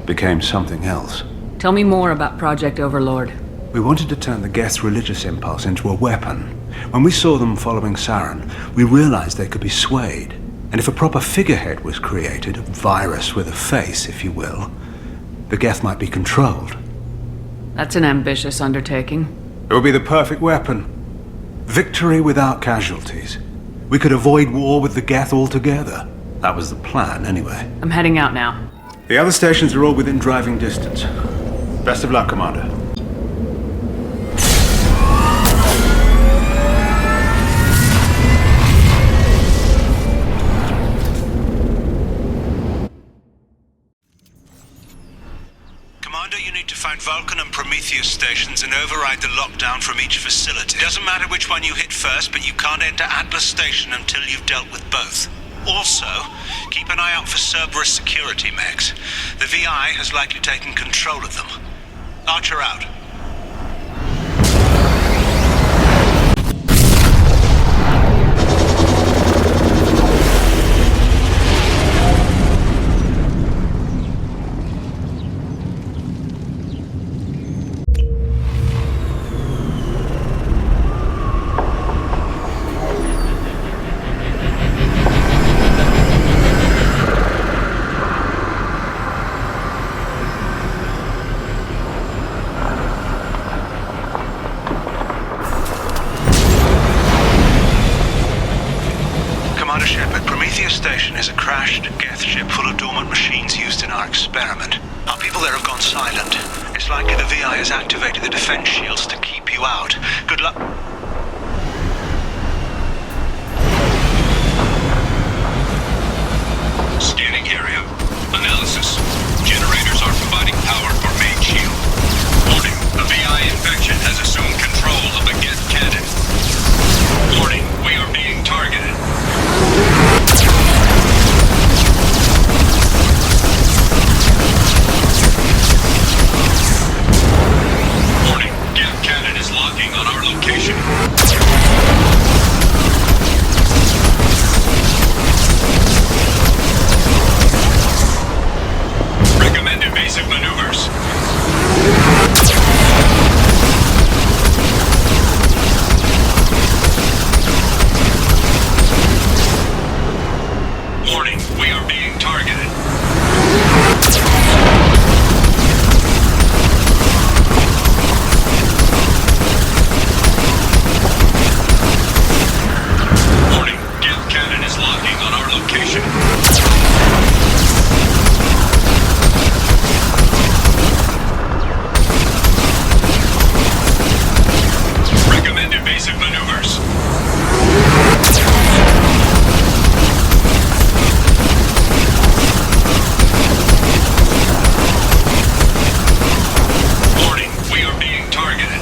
became something else. Tell me more about Project Overlord. We wanted to turn the Geth's religious impulse into a weapon. When we saw them following Saren, we realized they could be swayed. And if a proper figurehead was created, a virus with a face, if you will, the Geth might be controlled. That's an ambitious undertaking. It would be the perfect weapon. Victory without casualties. We could avoid war with the Geth altogether. That was the plan, anyway. I'm heading out now. The other stations are all within driving distance. Best of luck, Commander. You need to find Vulcan and Prometheus stations and override the lockdown from each facility. Doesn't matter which one you hit first, but you can't enter Atlas Station until you've dealt with both. Also, keep an eye out for Cerberus security mechs. The VI has likely taken control of them. Archer out. Commander Shepard, Prometheus Station is a crashed Geth ship full of dormant machines used in our experiment. Our people there have gone silent. It's likely the VI has activated the defense shields to keep you out. Good luck. Scanning area. Analysis. Generators are providing power for main shield. Warning, the VI infection has assumed control of the Geth cannon. Warning, we are being targeted. Warning, Geth cannon is locking on our location. Recommend evasive maneuvers. Warning, we are being targeted. Warning, Geth cannon is locking on our location. Recommend evasive maneuvers. Warning, we are being targeted.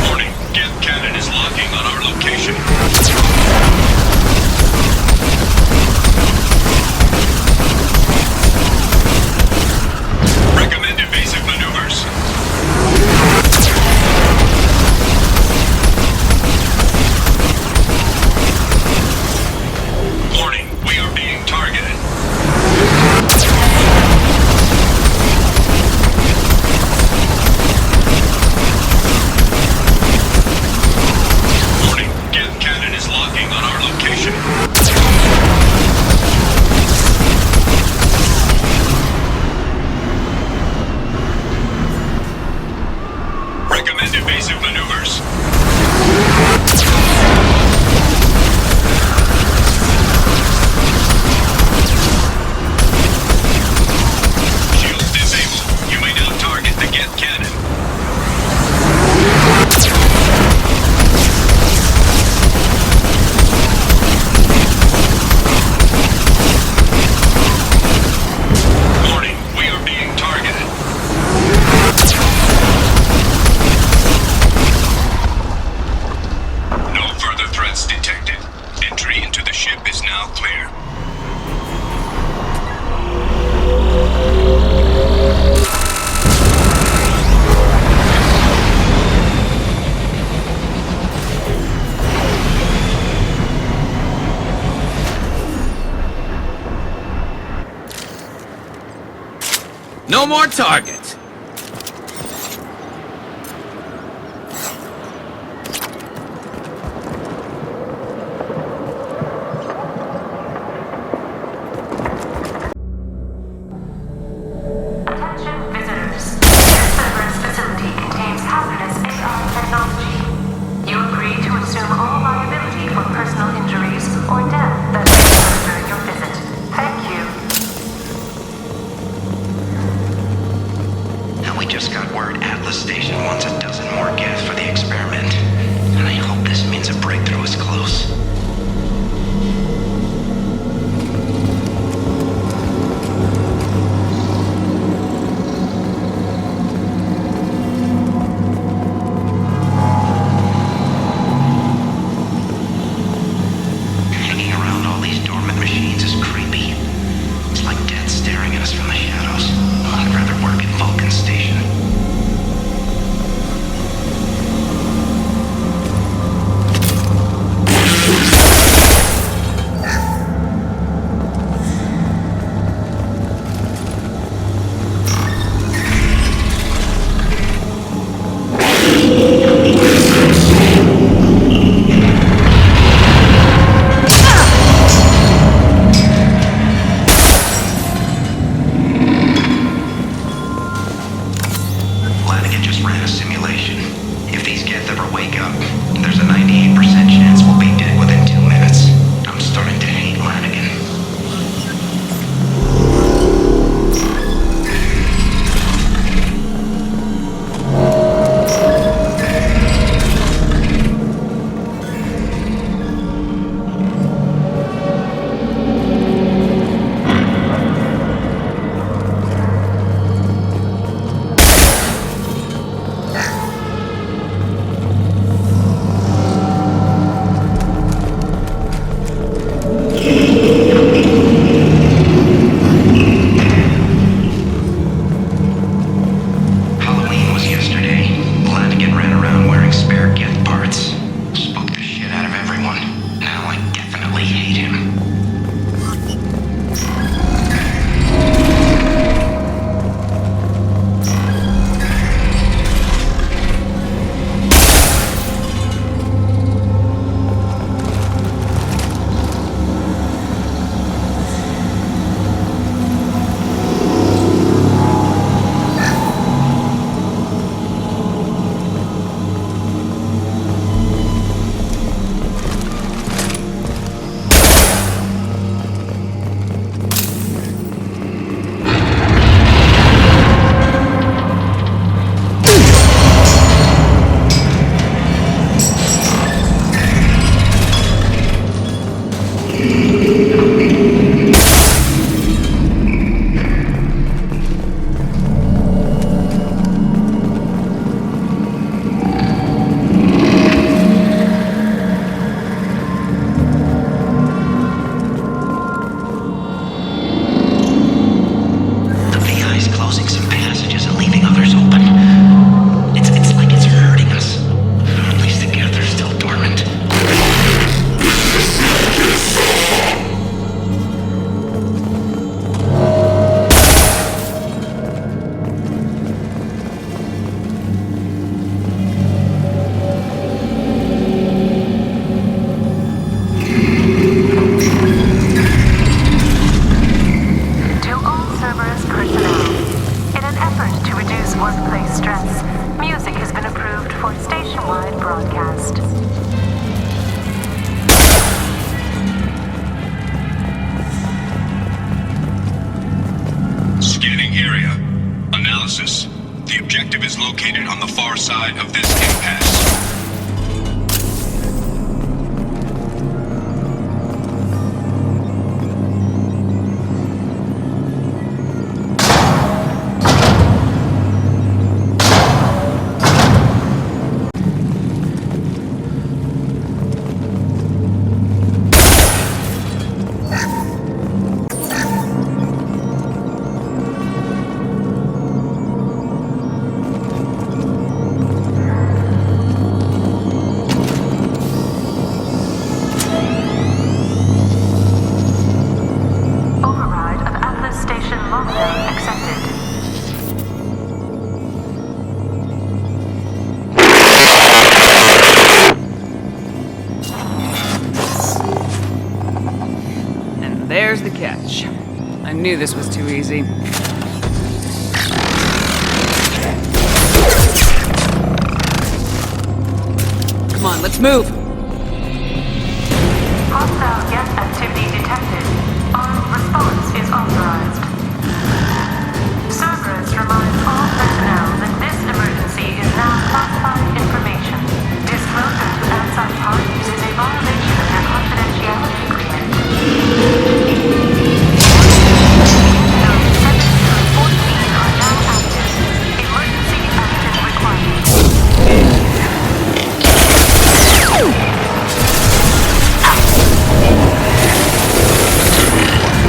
Warning, Geth cannon is locking on our location. Recommend evasive maneuvers. Warning, we are being targeted. Warning, Geth cannon is locking on our location. Recommend evasive maneuvers. Shields disabled. You may now target the Geth cannon. Warning, we are being targeted. No further threats detected. Entry into the ship is now clear. No more targets! Attention visitors. This Cerberus facility contains hazardous AI technology. You agree to assume all liability for personal injuries or death that may occur during your visit. Thank you. Now we just got word Atlas Station wants a dozen more Geth for the experiment. And I hope this means a breakthrough is close. Hanging around all these dormant machines is creepy. It's like death staring at us from the shadows. I'd rather work at Vulcan Station. area. Analysis. The objective is located on the far side of this impasse. There's the catch. I knew this was too easy. Come on, let's move! Hostile gas activity detected. Armed response is authorized. Cerberus reminds all personnel that this emergency is now classified information. Disclosure to outside parties is a violation of your confidentiality agreement. Note 7 through 14 are now active. Emergency action required.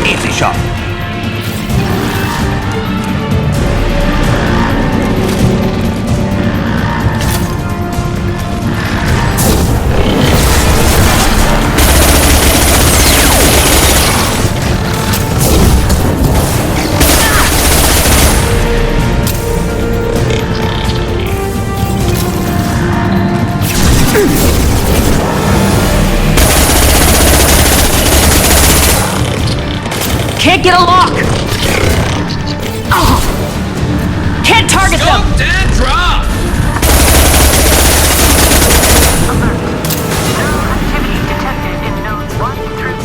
Easy shot. Can't get a lock! Oh. Can't target them! Scope and drop! Alert. No activity detected in nodes 1 through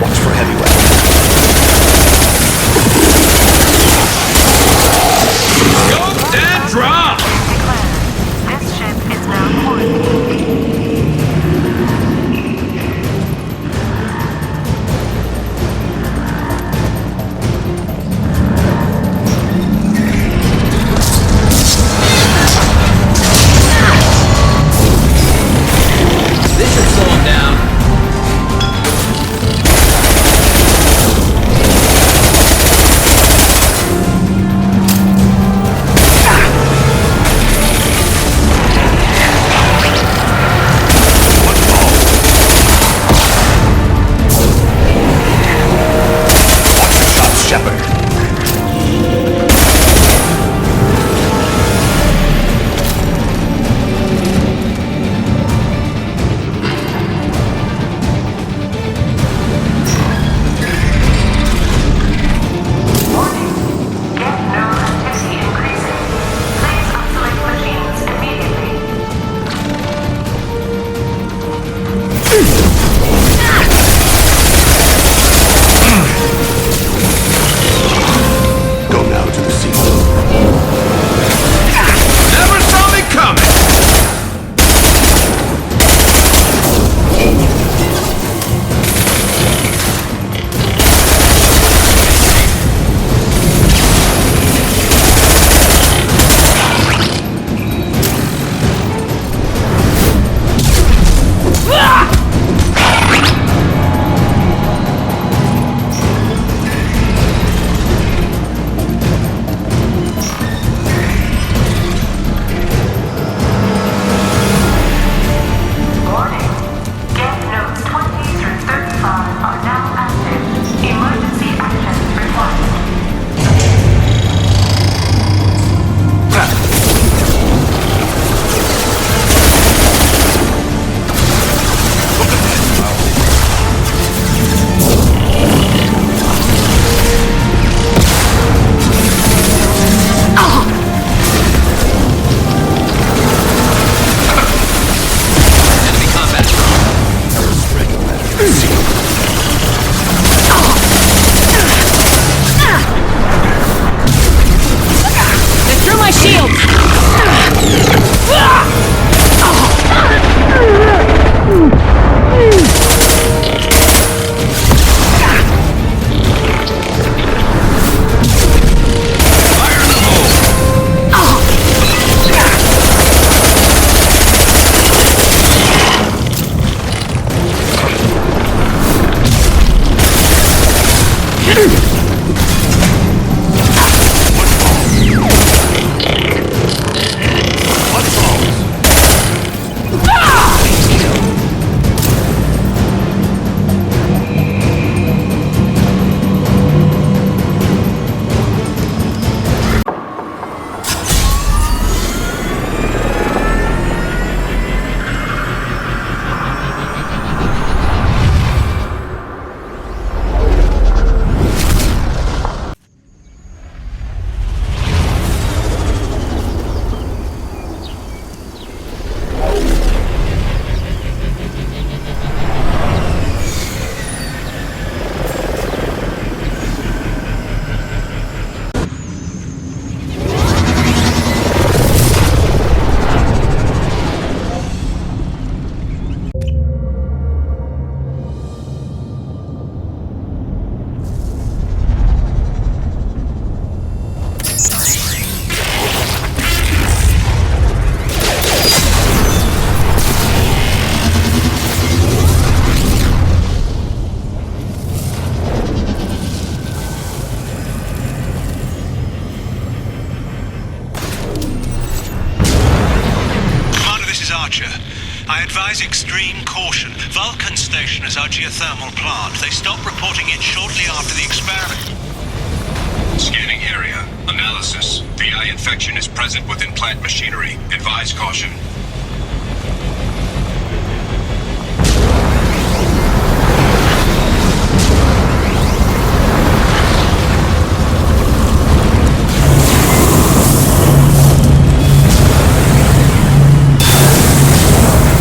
Watch Commander. I advise extreme caution. Vulcan Station is our geothermal plant. They stopped reporting it shortly after the experiment. Scanning area. Analysis. VI infection is present within plant machinery. Advise caution.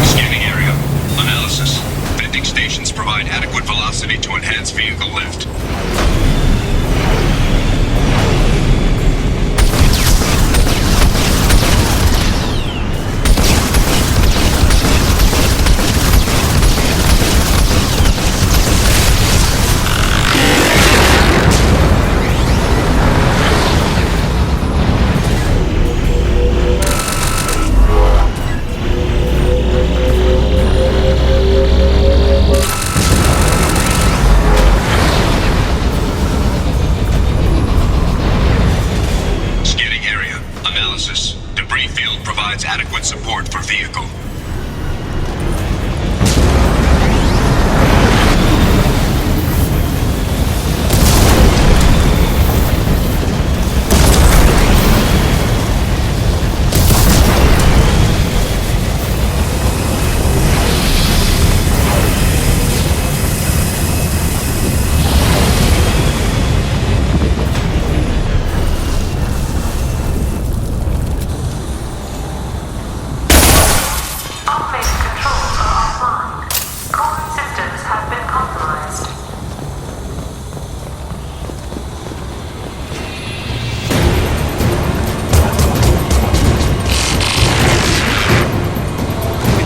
Scanning area. Analysis. Vending stations provide adequate velocity to enhance vehicle lift. Adequate support for vehicle.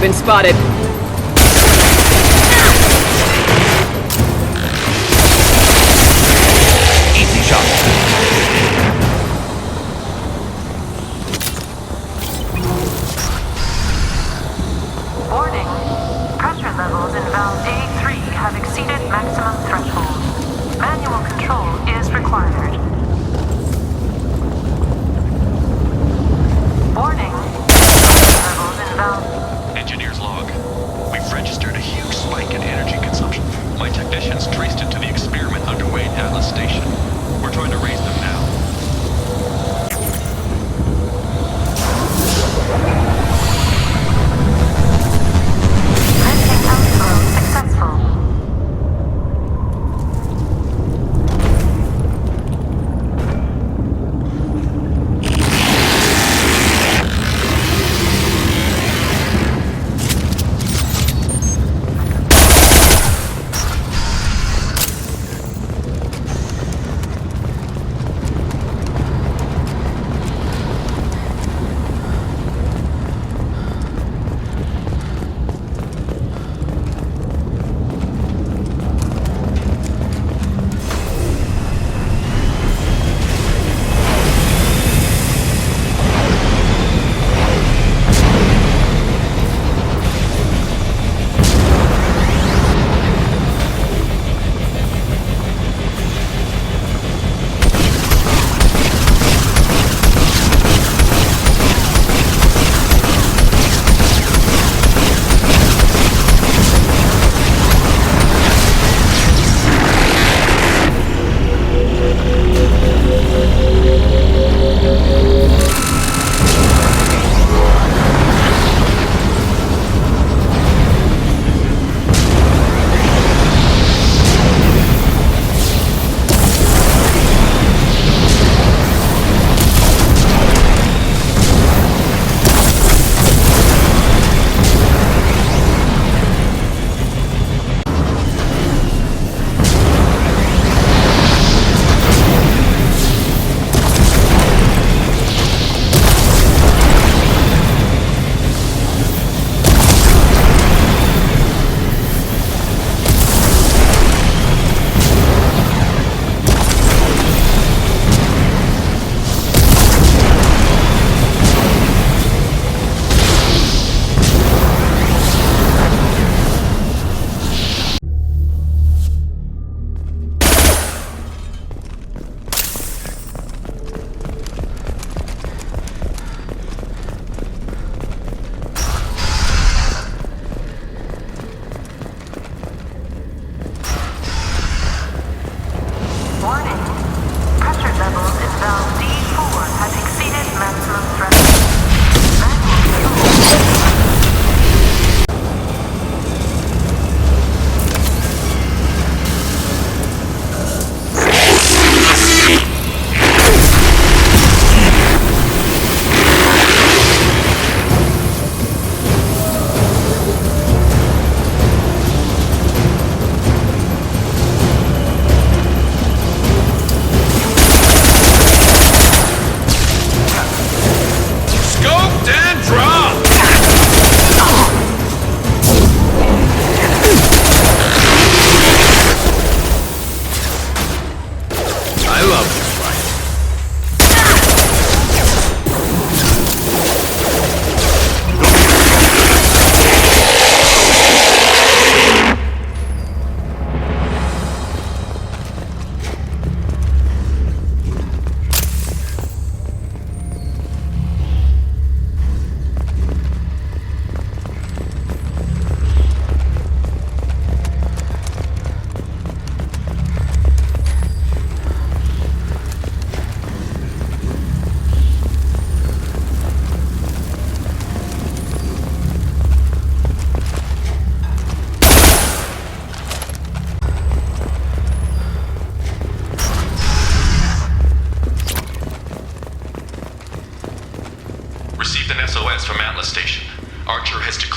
Been spotted. Easy shot. Warning. Pressure levels in valve A3 have exceeded maximum threshold. Manual control is required. Warning. Pressure levels in valve... Engineer's log. We've registered a huge spike in energy consumption. My technicians traced it to the experiment underway at Atlas Station. We're trying to raise them now. Lifting outflow successful.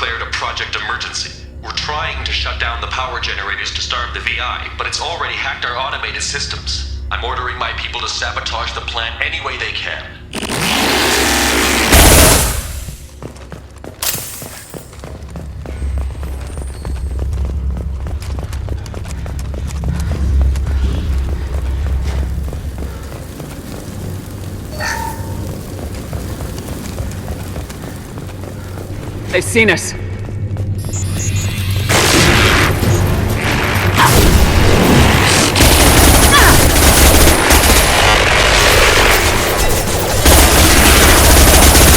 declared a project emergency. We're trying to shut down the power generators to starve the VI, but it's already hacked our automated systems. I'm ordering my people to sabotage the plant any way they can. They've seen us.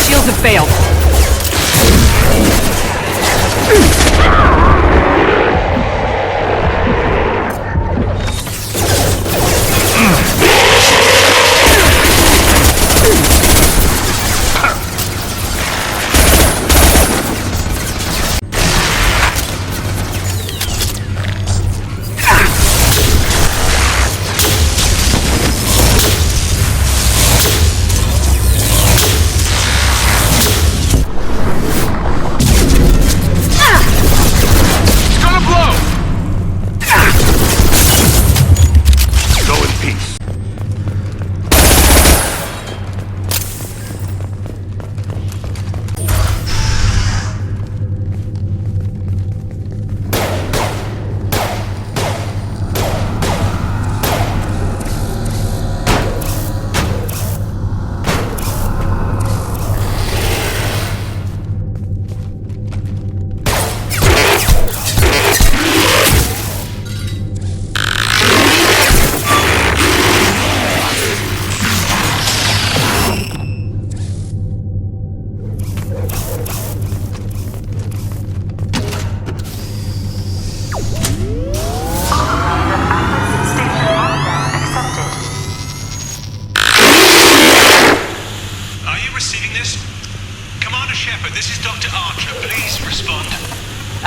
Shields have failed.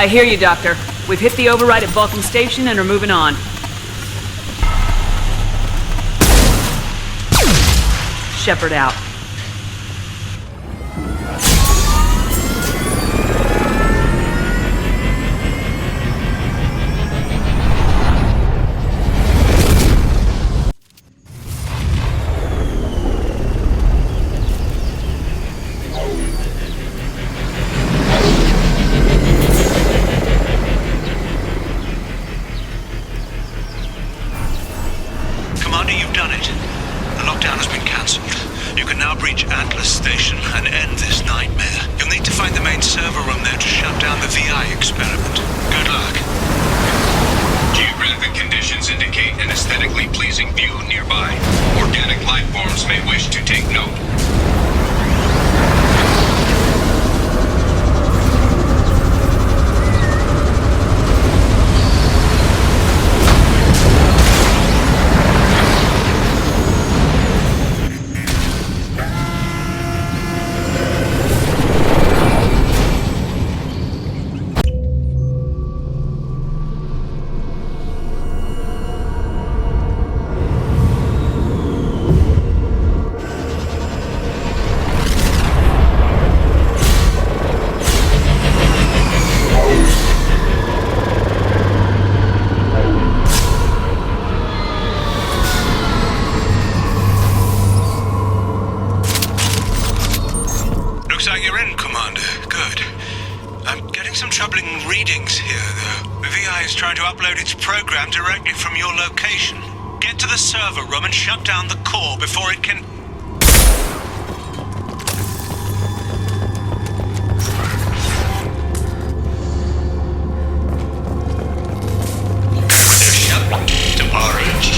I hear you, Doctor. We've hit the override at Vulcan Station and are moving on. Shepard out. Directly from your location. Get to the server room and shut down the core before it can... To Orange.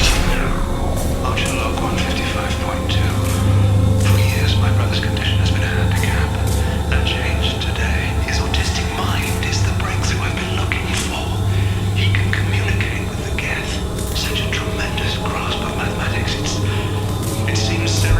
Archer log 155.2. For years, my brother's condition has been a handicap. That changed today. His autistic mind is the breakthrough I've been looking for. He can communicate with the Geth. Such a tremendous grasp of mathematics. It seems so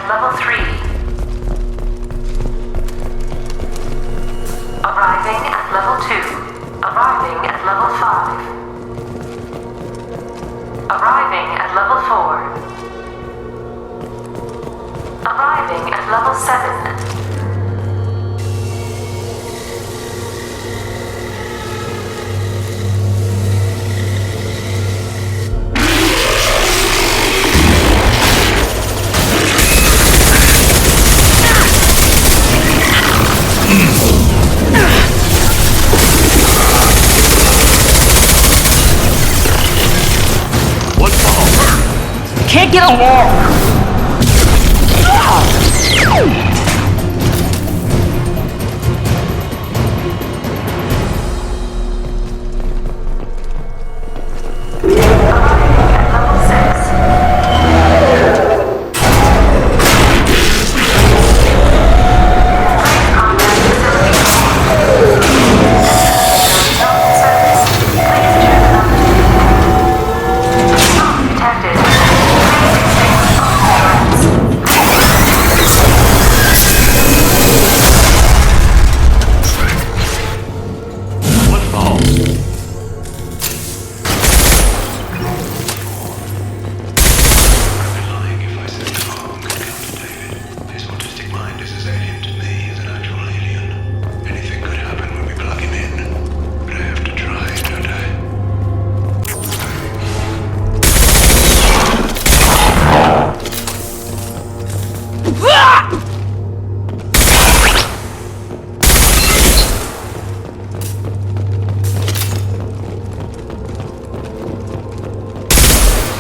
level 3. Arriving at level 2. Arriving at level 5. Arriving at level 4. Arriving at level 7. Can't get along!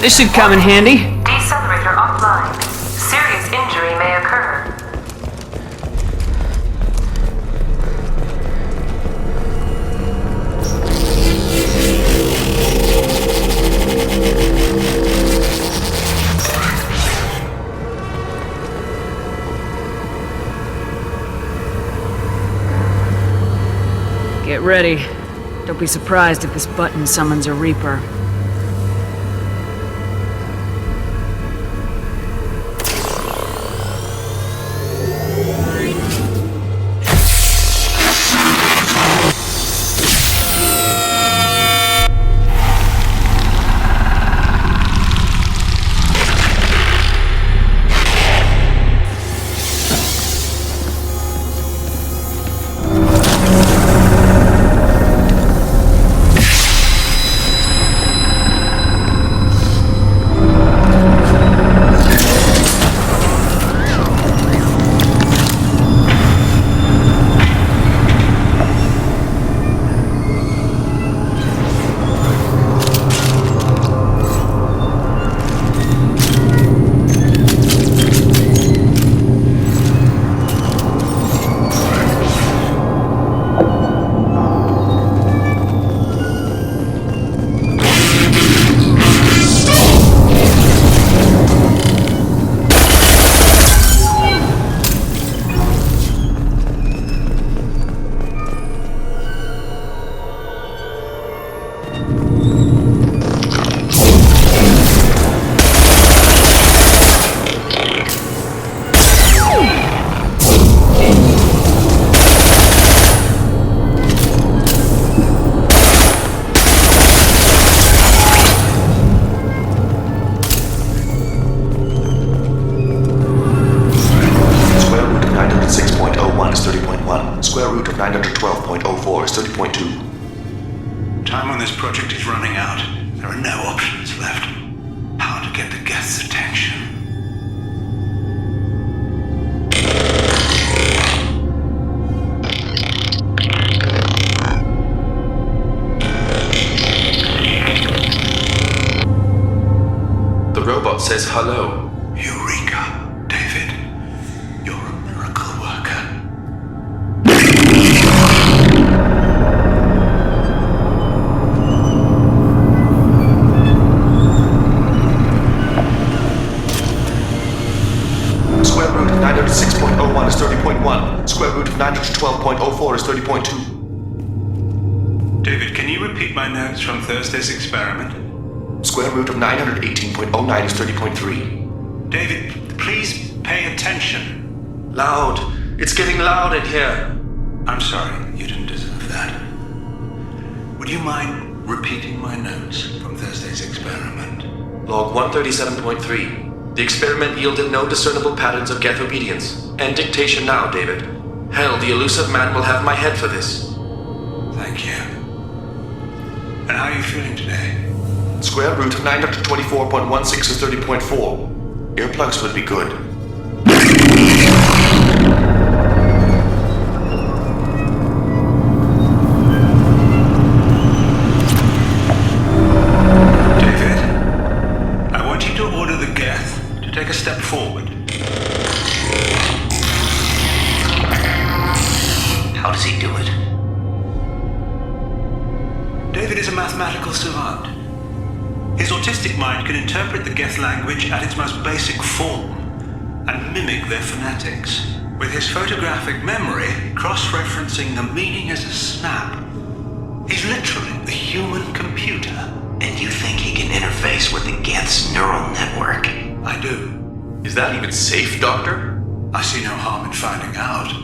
This should come in handy. Decelerator offline. Serious injury may occur. Get ready. Don't be surprised if this button summons a Reaper. Square root of 912.04 is 30.2. Time on this project is running out. There are no options left. How to get the guests' attention. The robot says hello. Eureka, David. You're a miracle worker. Square root of 906.01 is 30.1. Square root of 912.04 is 30.2. David, can you repeat my notes from Thursday's experiment? Square root of 918.09 is 30.3. David, Please pay attention. Loud. It's getting loud in here. I'm sorry, you didn't deserve that. Would you mind repeating my notes from Thursday's experiment? Log 137.3. The experiment yielded no discernible patterns of geth obedience. End dictation now, David. Hell, the elusive man will have my head for this. Thank you. And how are you feeling today? Square root of 924.16 is 30.4. Earplugs would be good. David, I want you to order the geth to take a step forward. How does he do it? David is a mathematical savant. His autistic mind can interpret the geth language at its most basic form and mimic their phonetics, with his photographic memory cross-referencing the meaning as a snap. He's literally a human computer. And you think he can interface with the geth's neural network? I do. Is that even safe, Doctor? I see no harm in finding out.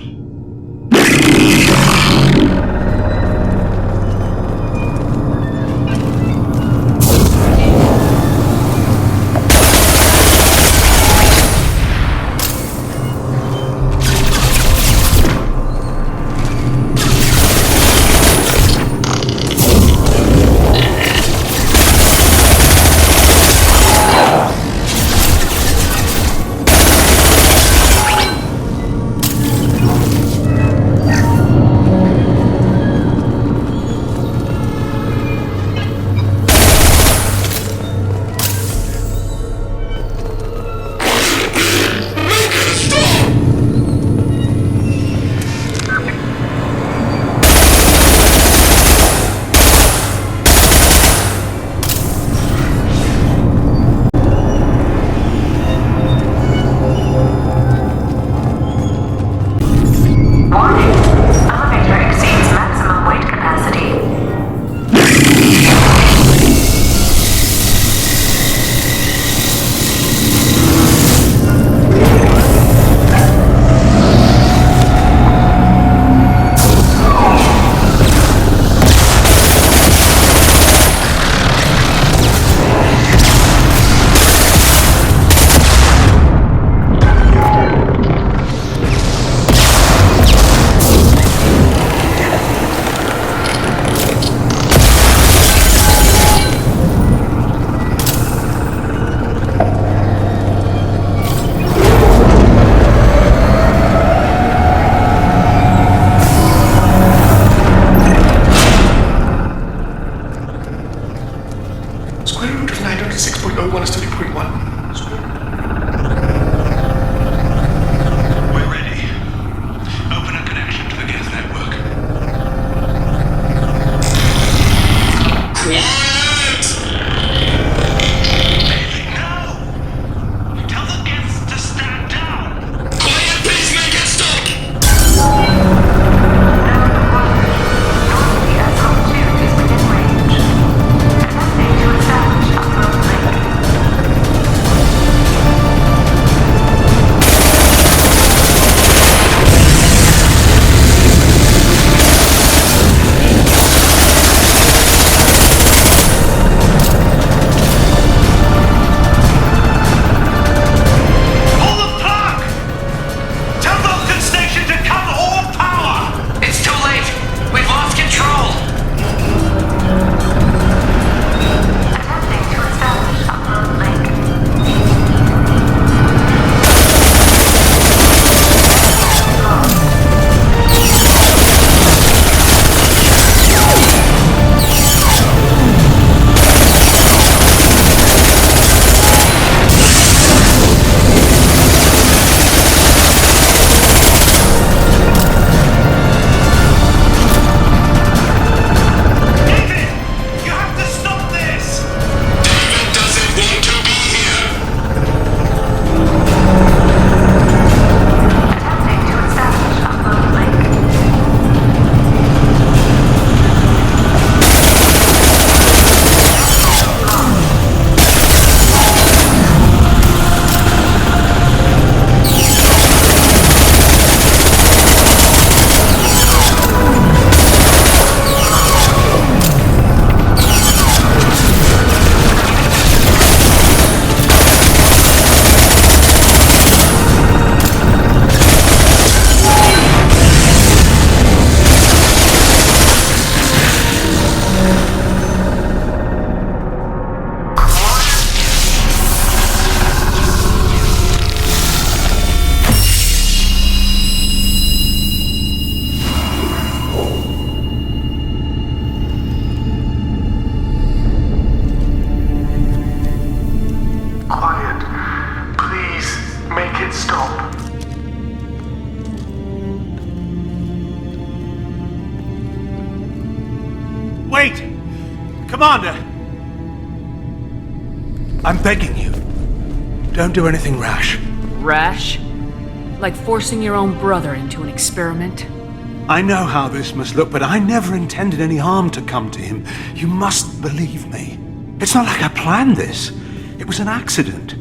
Commander! I'm begging you. Don't do anything rash. Rash? Like forcing your own brother into an experiment? I know how this must look, but I never intended any harm to come to him. You must believe me. It's not like I planned this. It was an accident.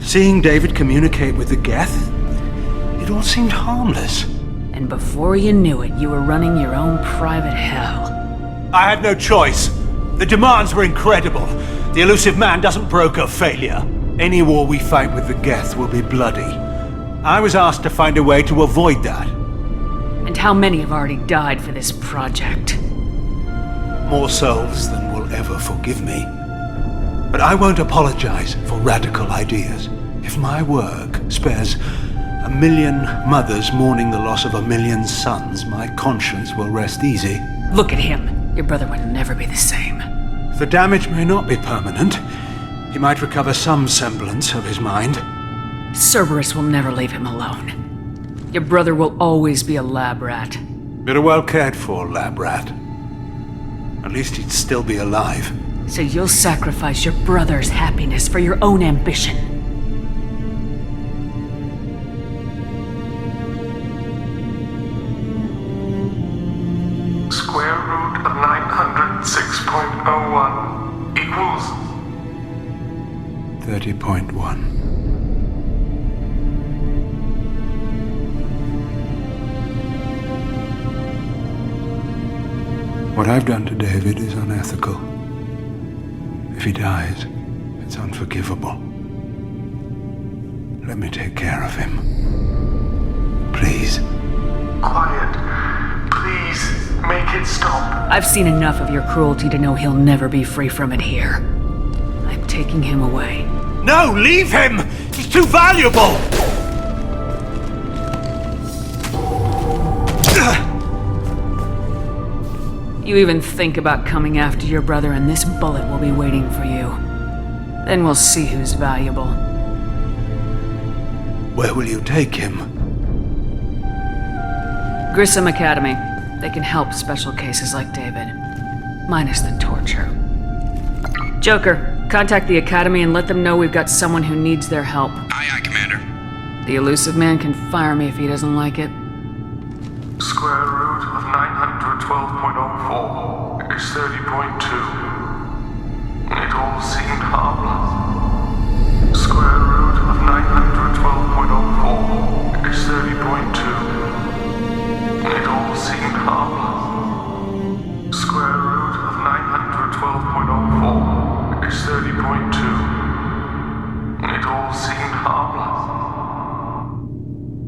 Seeing David communicate with the Geth, it all seemed harmless. And before you knew it, you were running your own private hell. I had no choice. The demands were incredible. The elusive man doesn't broker failure. Any war we fight with the Geth will be bloody. I was asked to find a way to avoid that. And how many have already died for this project? More souls than will ever forgive me. But I won't apologize for radical ideas. If my work spares 1 million mothers mourning the loss of 1 million sons, my conscience will rest easy. Look at him. Your brother would never be the same. The damage may not be permanent. He might recover some semblance of his mind. Cerberus will never leave him alone. Your brother will always be a lab rat. But a well cared for lab rat. At least he'd still be alive. So you'll sacrifice your brother's happiness for your own ambition. Square root of 906.01 equals 30.1. What I've done to David is unethical. If he dies, it's unforgivable. Let me take care of him. Please. quiet. Please, make it stop. I've seen enough of your cruelty to know he'll never be free from it here. I'm taking him away. No, leave him! He's too valuable! You even think about coming after your brother and this bullet will be waiting for you. Then we'll see who's valuable. Where will you take him? Grissom Academy. They can help special cases like David. Minus the torture. Joker, contact the Academy and let them know we've got someone who needs their help. Aye, aye, Commander. The elusive man can fire me if he doesn't like it. Square root of 912.04 is 30.2. It all seemed harmless. Square root of 912.04 is 30.2.